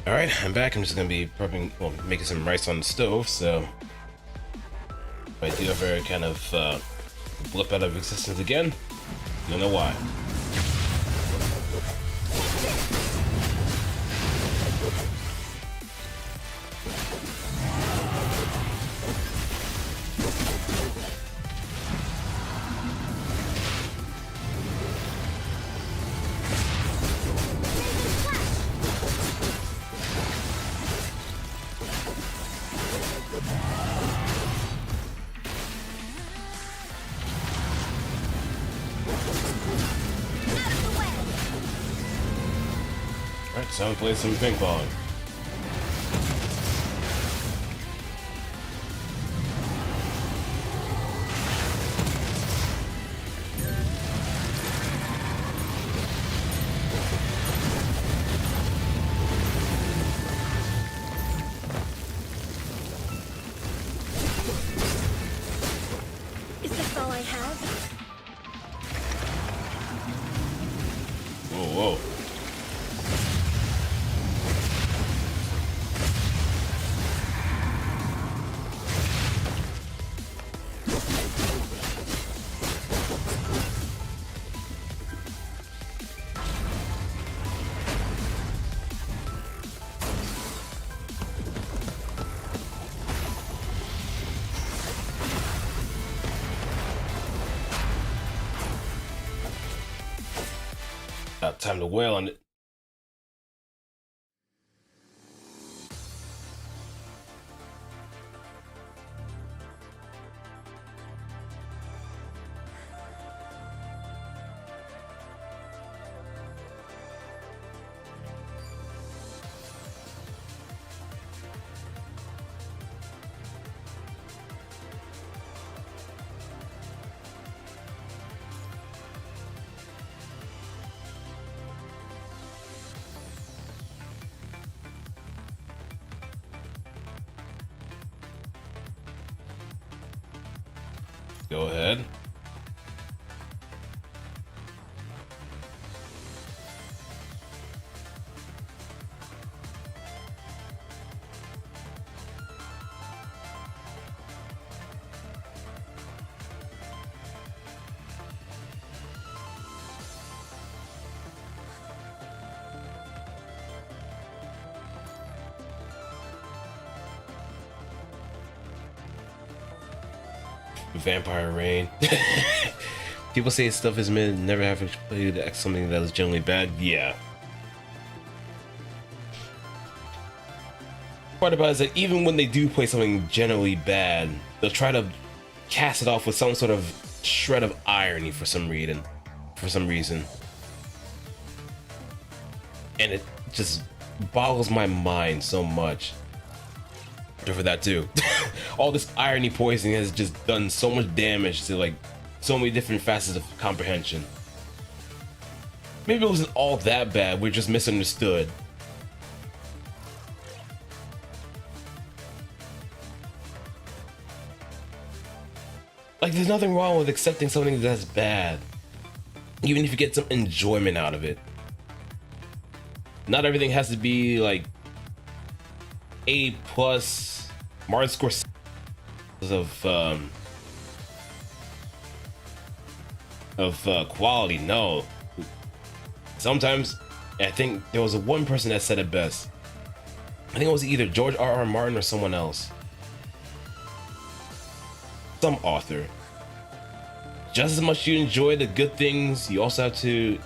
Alright, I'm back. I'm just gonna be prepping, well, making some rice on the stove, so if I do ever kind of blip out of existence again, you'll know why. Alright, so I'm playing some ping pong. Is this all I have? Whoa, whoa. Time to wail on it. Go ahead. Vampire Rain. People say stuff is mid, never have played something that was generally bad. Yeah. Part about it is that even when they do play something generally bad, they'll try to cast it off with some sort of shred of irony for some reason. And it just boggles my mind so much. For that too. All this irony poisoning has just done so much damage to like so many different facets of comprehension. Maybe it wasn't all that bad, we're just misunderstood. Like, there's nothing wrong with accepting something that's bad, even if you get some enjoyment out of it. Not everything has to be like A+ Martin Scorsese of quality. No, sometimes I think there was one person that said it best. I think it was either George R.R. Martin or someone else, some author. Just as much you enjoy the good things, you also have to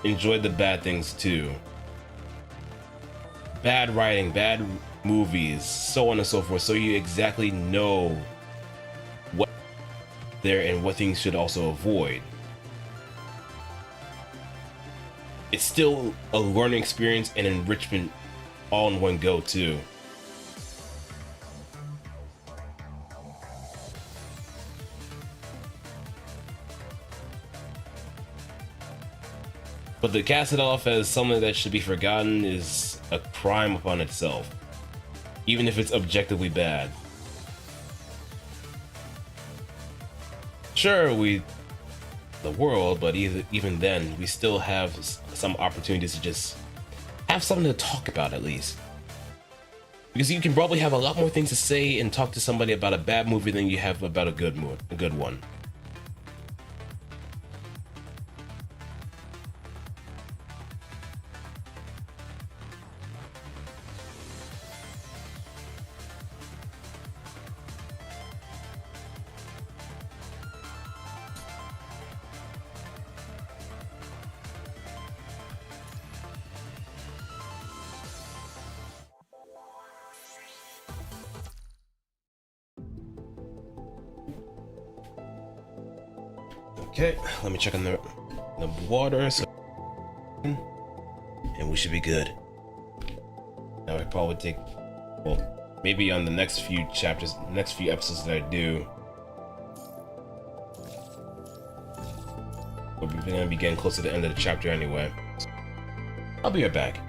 enjoy the bad things too. Bad writing, bad movies, so on and so forth, so you exactly know what there and what things should also avoid. It's still a learning experience and enrichment all in one go too. But to cast it off as something that should be forgotten is a crime upon itself, even if it's objectively bad. Sure, the world, but even then, we still have some opportunities to just have something to talk about at least. Because you can probably have a lot more things to say and talk to somebody about a bad movie than you have about a good one. Okay, let me check on the water, and we should be good. Now I probably take, well, maybe on the next few chapters, next few episodes that I do, we're gonna be getting close to the end of the chapter anyway. I'll be right back.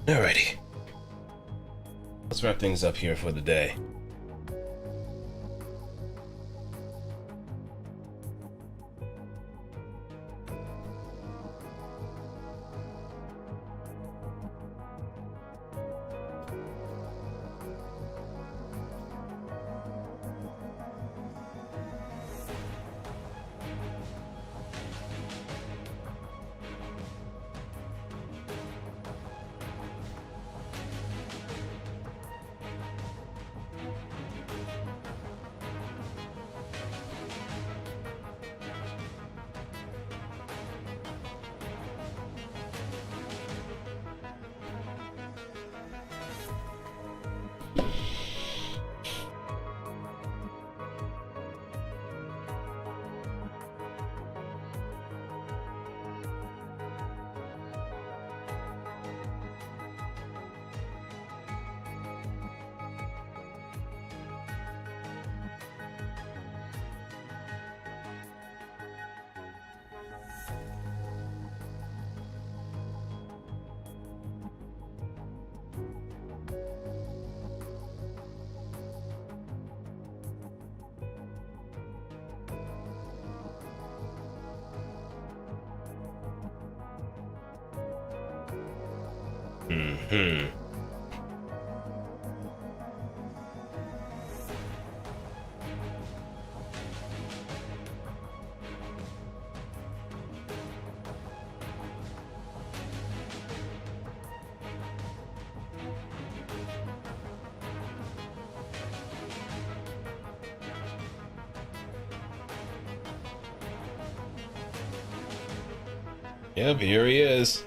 Alrighty. Let's wrap things up here for the day. Yep, here he is.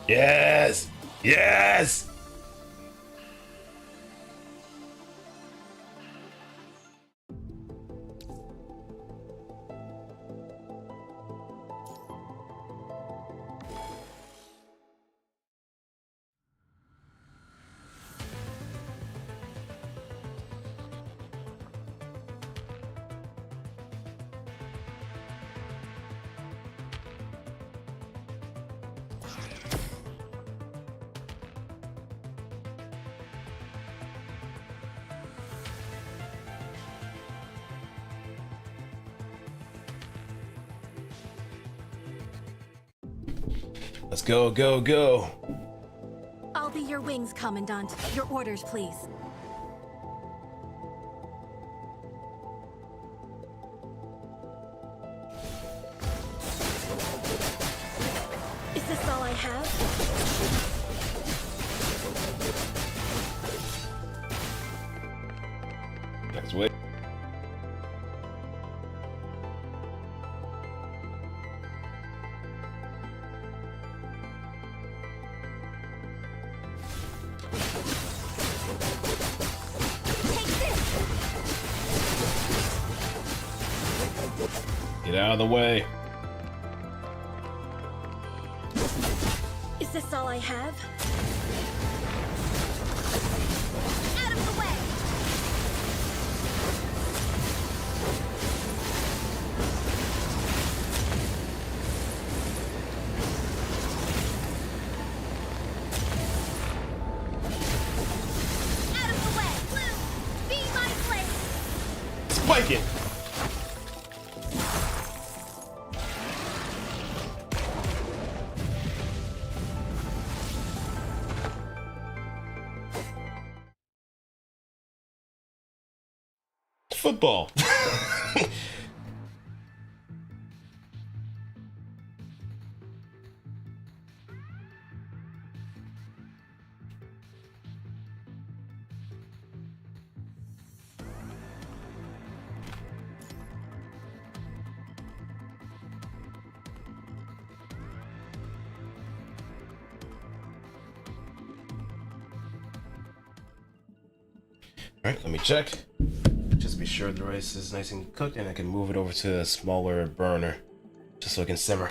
Yes! Yes! Let's go, go, go. I'll be your wings, Commandant. Your orders, please. Is this all I have? Let's wait. Get out of the way. Is this all I have? Out of the way! Out of the way! Blue, be my blade! Spike it! football. Alright, let me check. Just be sure the rice is nice and cooked and I can move it over to a smaller burner just so it can simmer.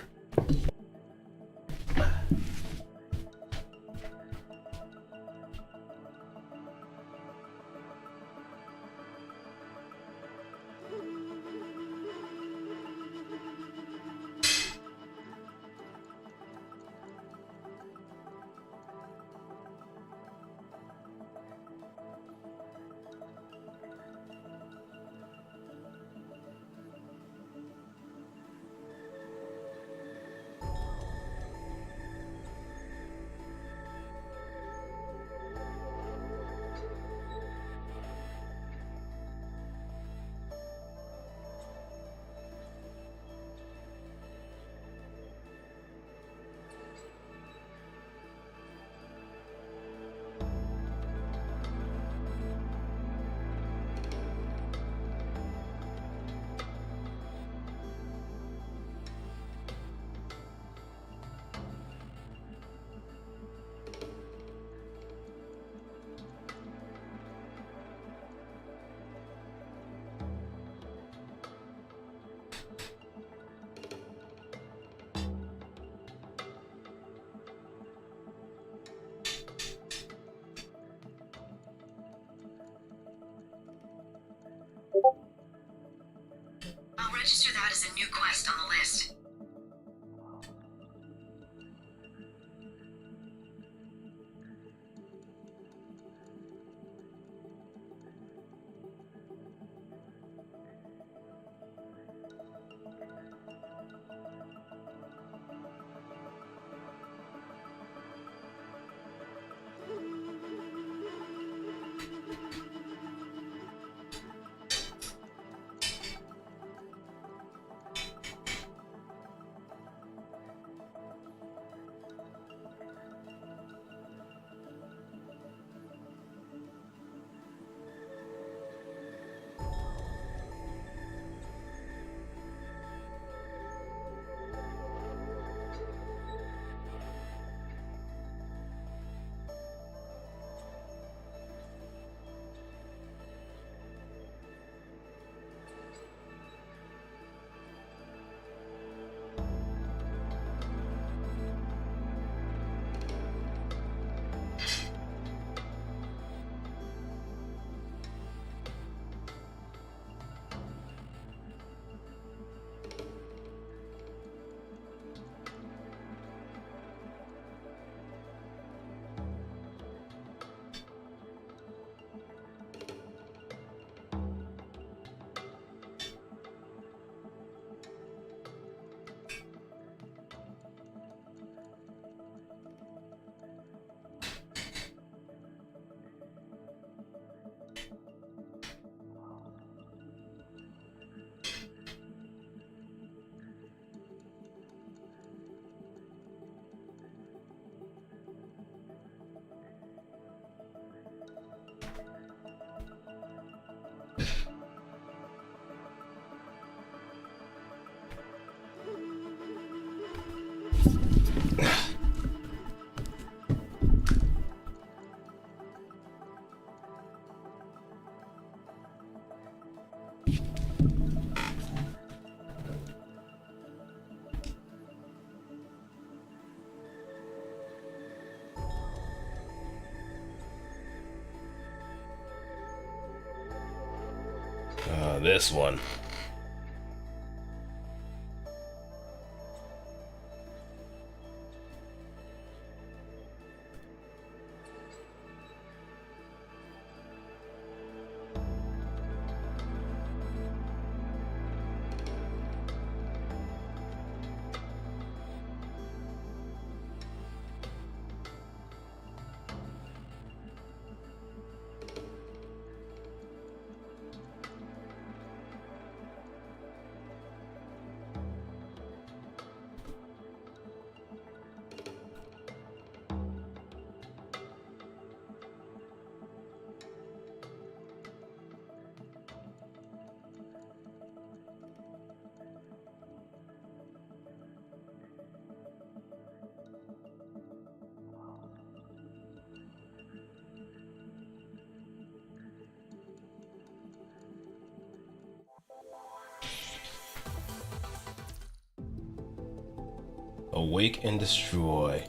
I'll register that as a new quest on the list. This one. Awake and destroy.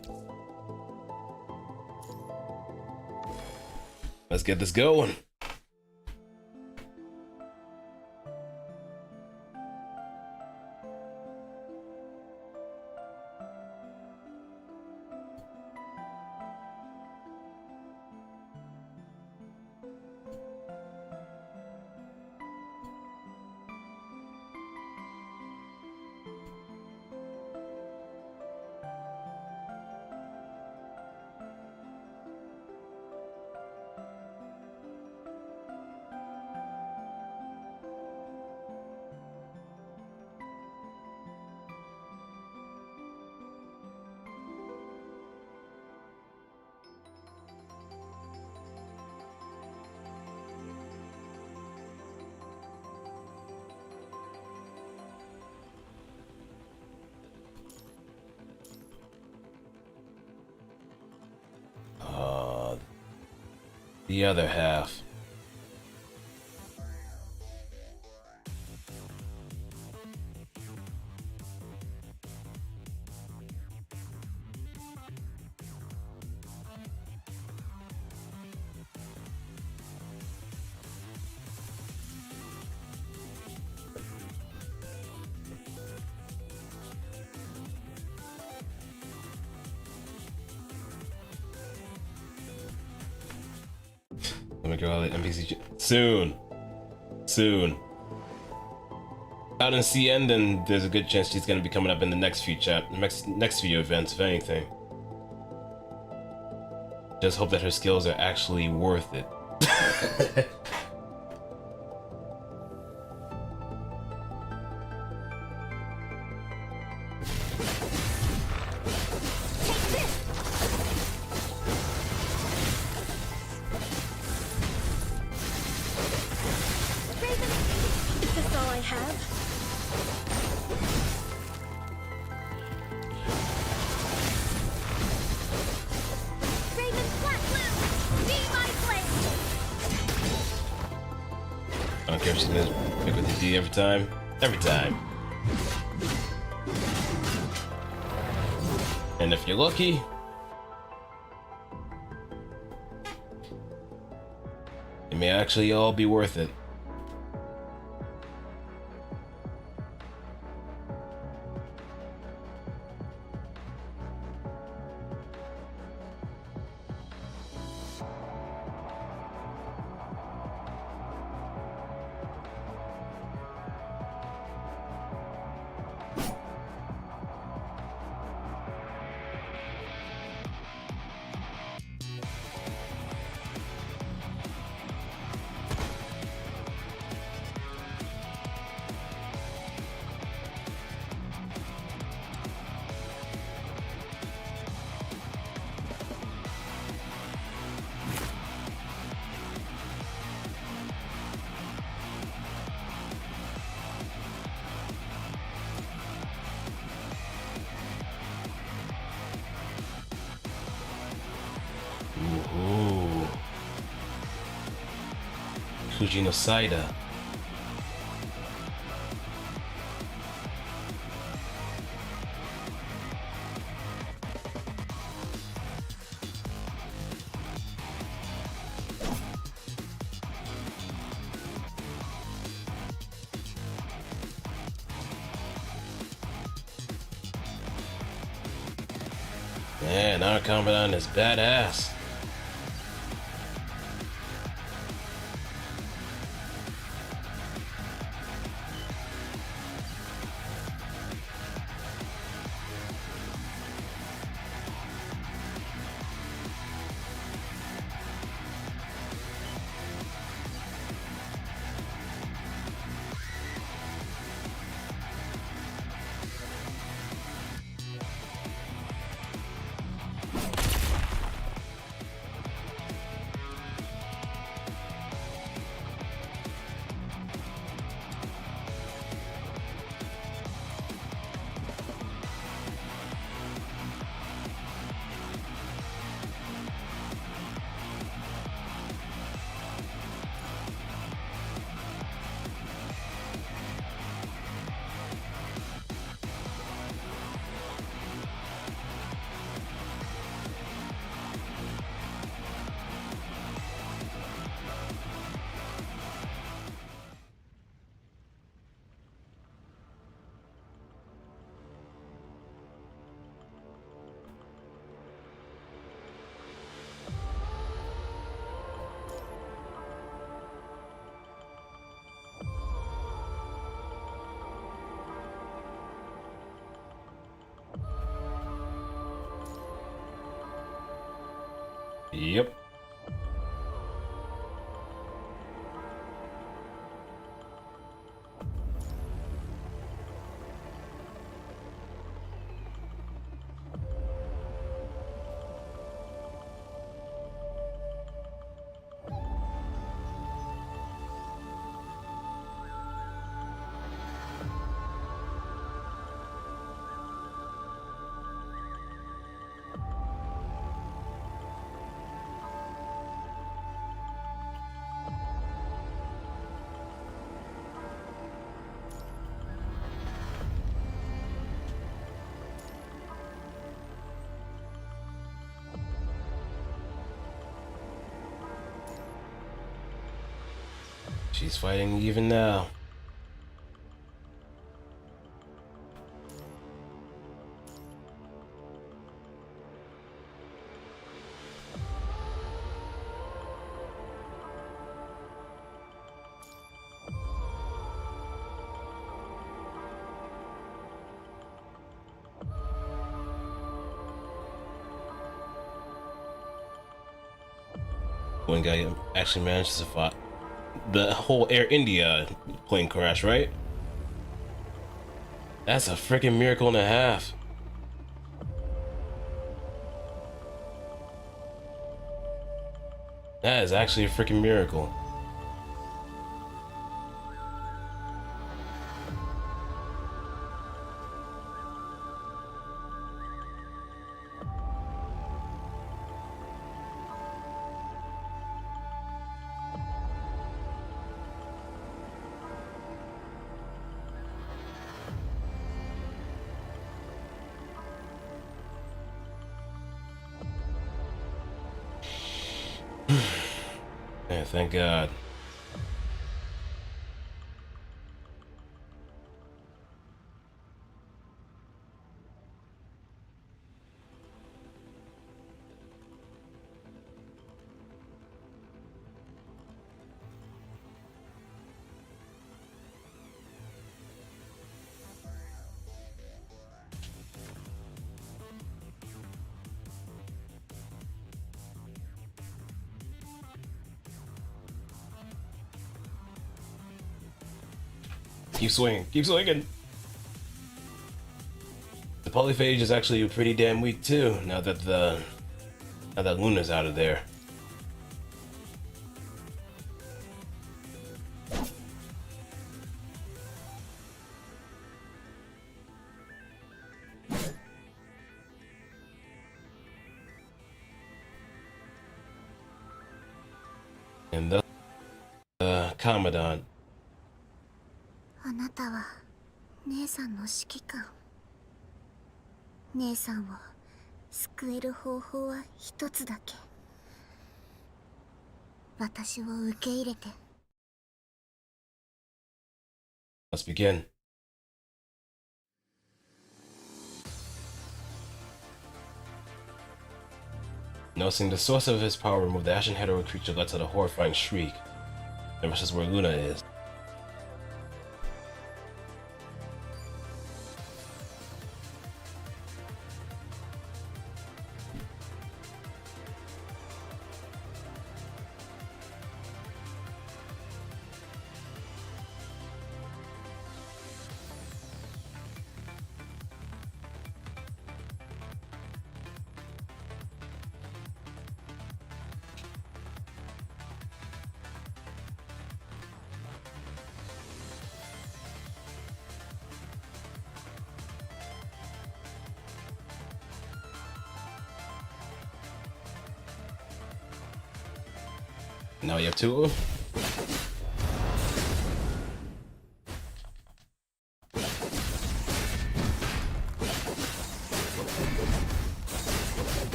Let's get this going. The other half. Let me go out the NPC soon. Soon. Out in CN, then there's a good chance she's gonna be coming up in the next few next few events, if anything. Just hope that her skills are actually worth it. I don't care if she's gonna pick with the D every time. Every time. And if you're lucky, it may actually all be worth it. Ooh. Fujino Saida. Man, our Commandant is badass. Yep. She's fighting even now. One guy actually managed to survive the whole Air India plane crash, right? That's a freaking miracle and a half. That is actually a freaking miracle. Yeah, thank God. Keep swinging, keep swinging. The polyphage is actually pretty damn weak too. Now that Luna's out of there. And the Commandant. あなたは姉さんの指揮官。姉さんを救える方法は一つだけ。私を受け入れて。Let's begin. Noticing the source of his power removed, the ashen head of a creature led to the horrifying shriek. And this is where Luna is. Now you have two of them.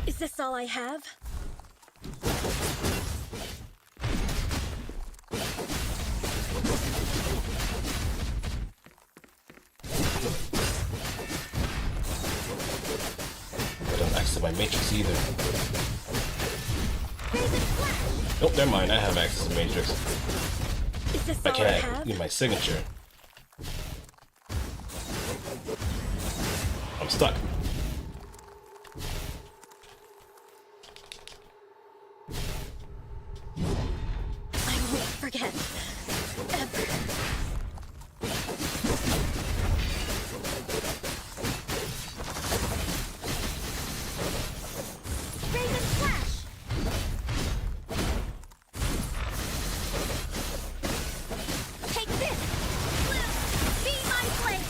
Is this all I have? My matrix either. Nope, never mind. I have access to matrix. Is this I all I can't have? need my signature. I'm stuck. I won't forget. Ever. Raven Flash! Take this! Blue, be my blade!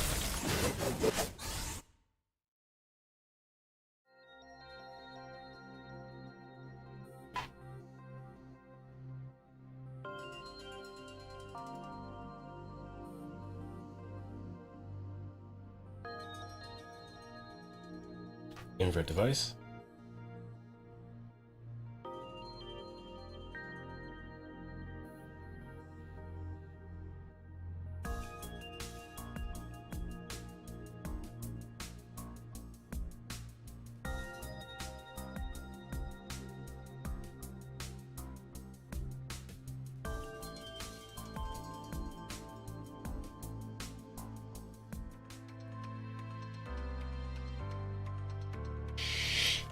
Invert device.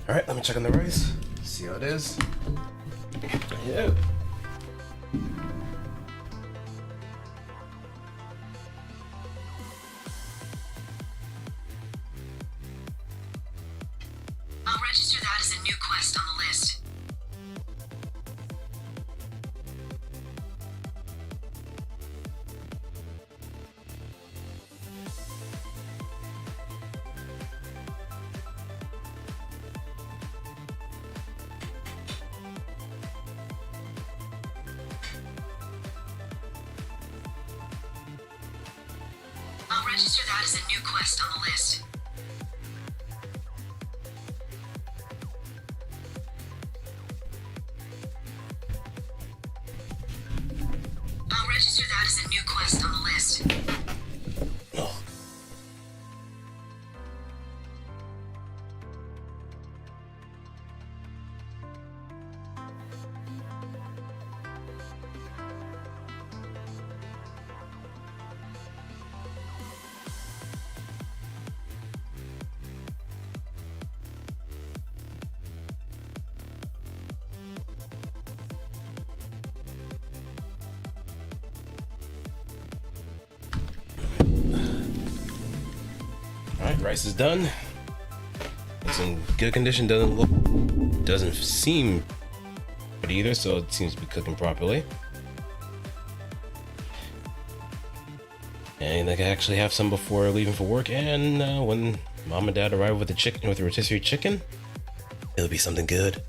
All right, let me check on the rice. See how it is. Yeah. I'll register that as a new quest on the list. I'll register that as a new quest on the list. I'll register that as a new quest on the list. Oh. Alright, rice is done. It's in good condition, doesn't seem good either, so it seems to be cooking properly. And I can actually have some before leaving for work, and when mom and dad arrive with the rotisserie chicken, it'll be something good.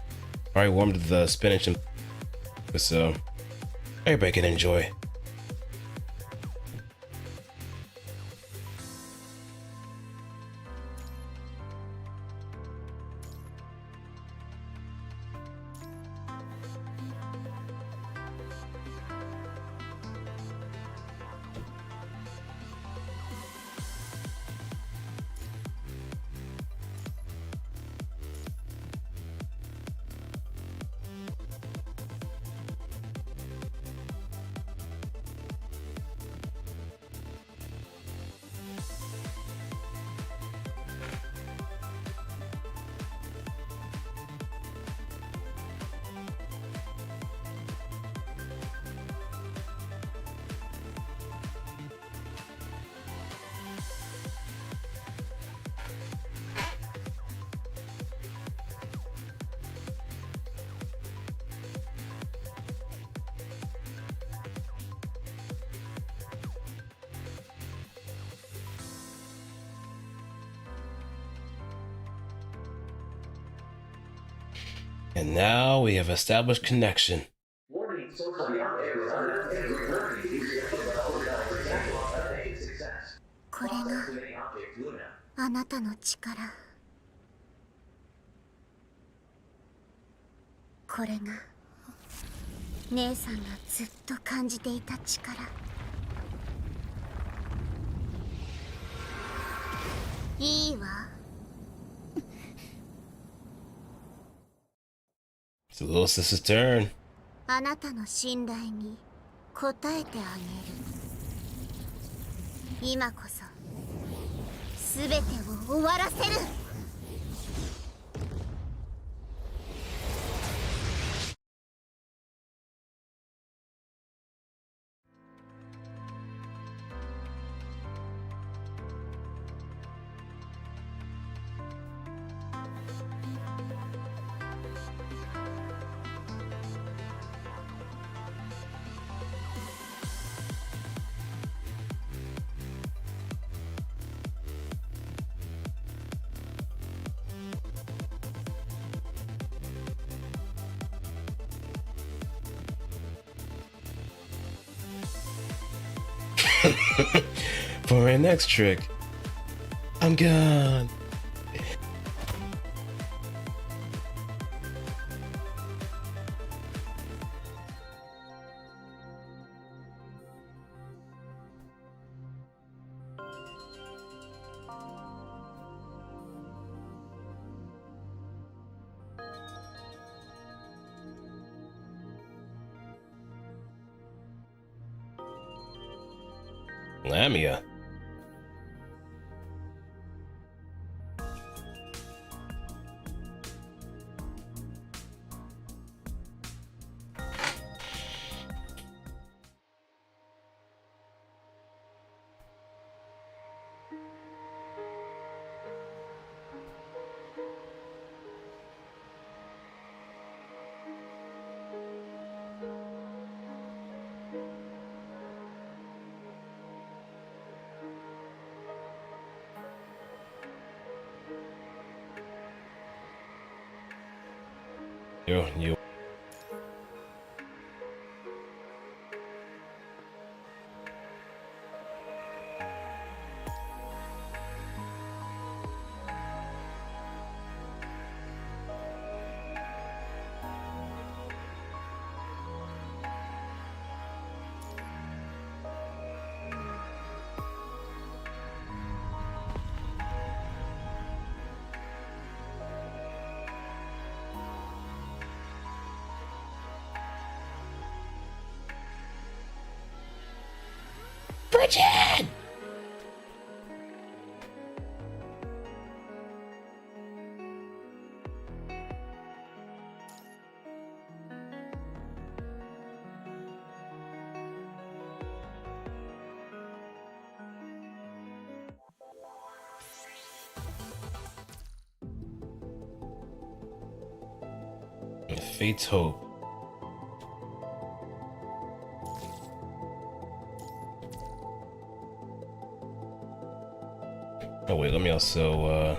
Already warmed the spinach and so everybody can enjoy. And now we have established connection. これがあなたの力。これが姉さんがずっと感じていた力。いいわ。It's the little sister's turn. あなたの信頼に応えてあげる。今こそ全てを終わらせる。For my next trick, I'm gone. Lamia. You. Bridget! Fate's Hope. Oh wait, let me also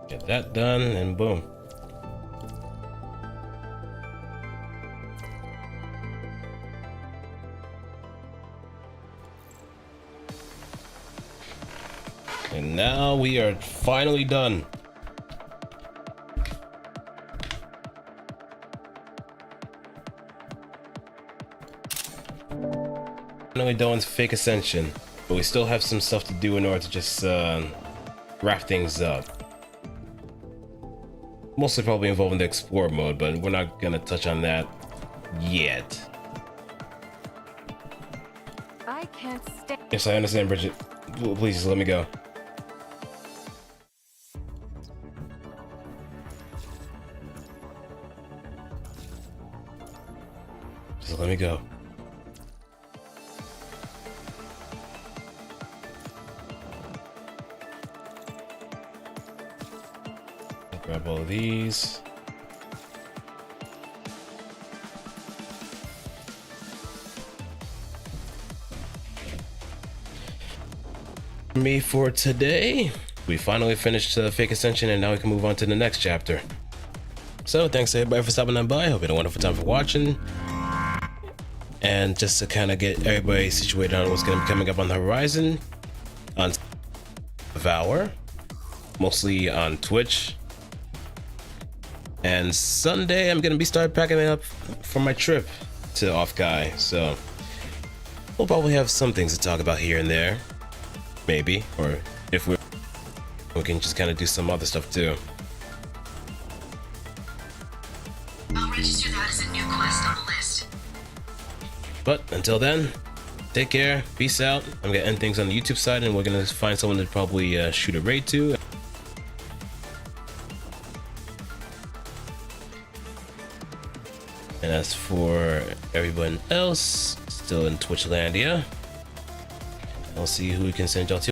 get that done and boom. And now we are finally done. Finally done with Fake Ascension. But we still have some stuff to do in order to just wrap things up. Mostly probably involving the Explore mode, but we're not gonna touch on that yet. I can't stay. Yes, I understand, Bridget. Please just let me go. Just let me go. Grab all of these. Me for today. We finally finished Fake Ascension, and now we can move on to the next chapter. So thanks to everybody for stopping on by. Hope you had a wonderful time for watching. And just to kind of get everybody situated on what's going to be coming up on the horizon, on Devour, mostly on Twitch. And Sunday, I'm going to be starting packing up for my trip to Off-Guy. So we'll probably have some things to talk about here and there. Maybe. Or if we can just kind of do some other stuff too. I'll register that as a new quest on the list. But until then, take Take care. Peace out. I'm gonna end things on the YouTube side, and we're gonna find someone to probably shoot a raid to. And as for everyone else, still in Twitchlandia, I'll see who we can send y'all to.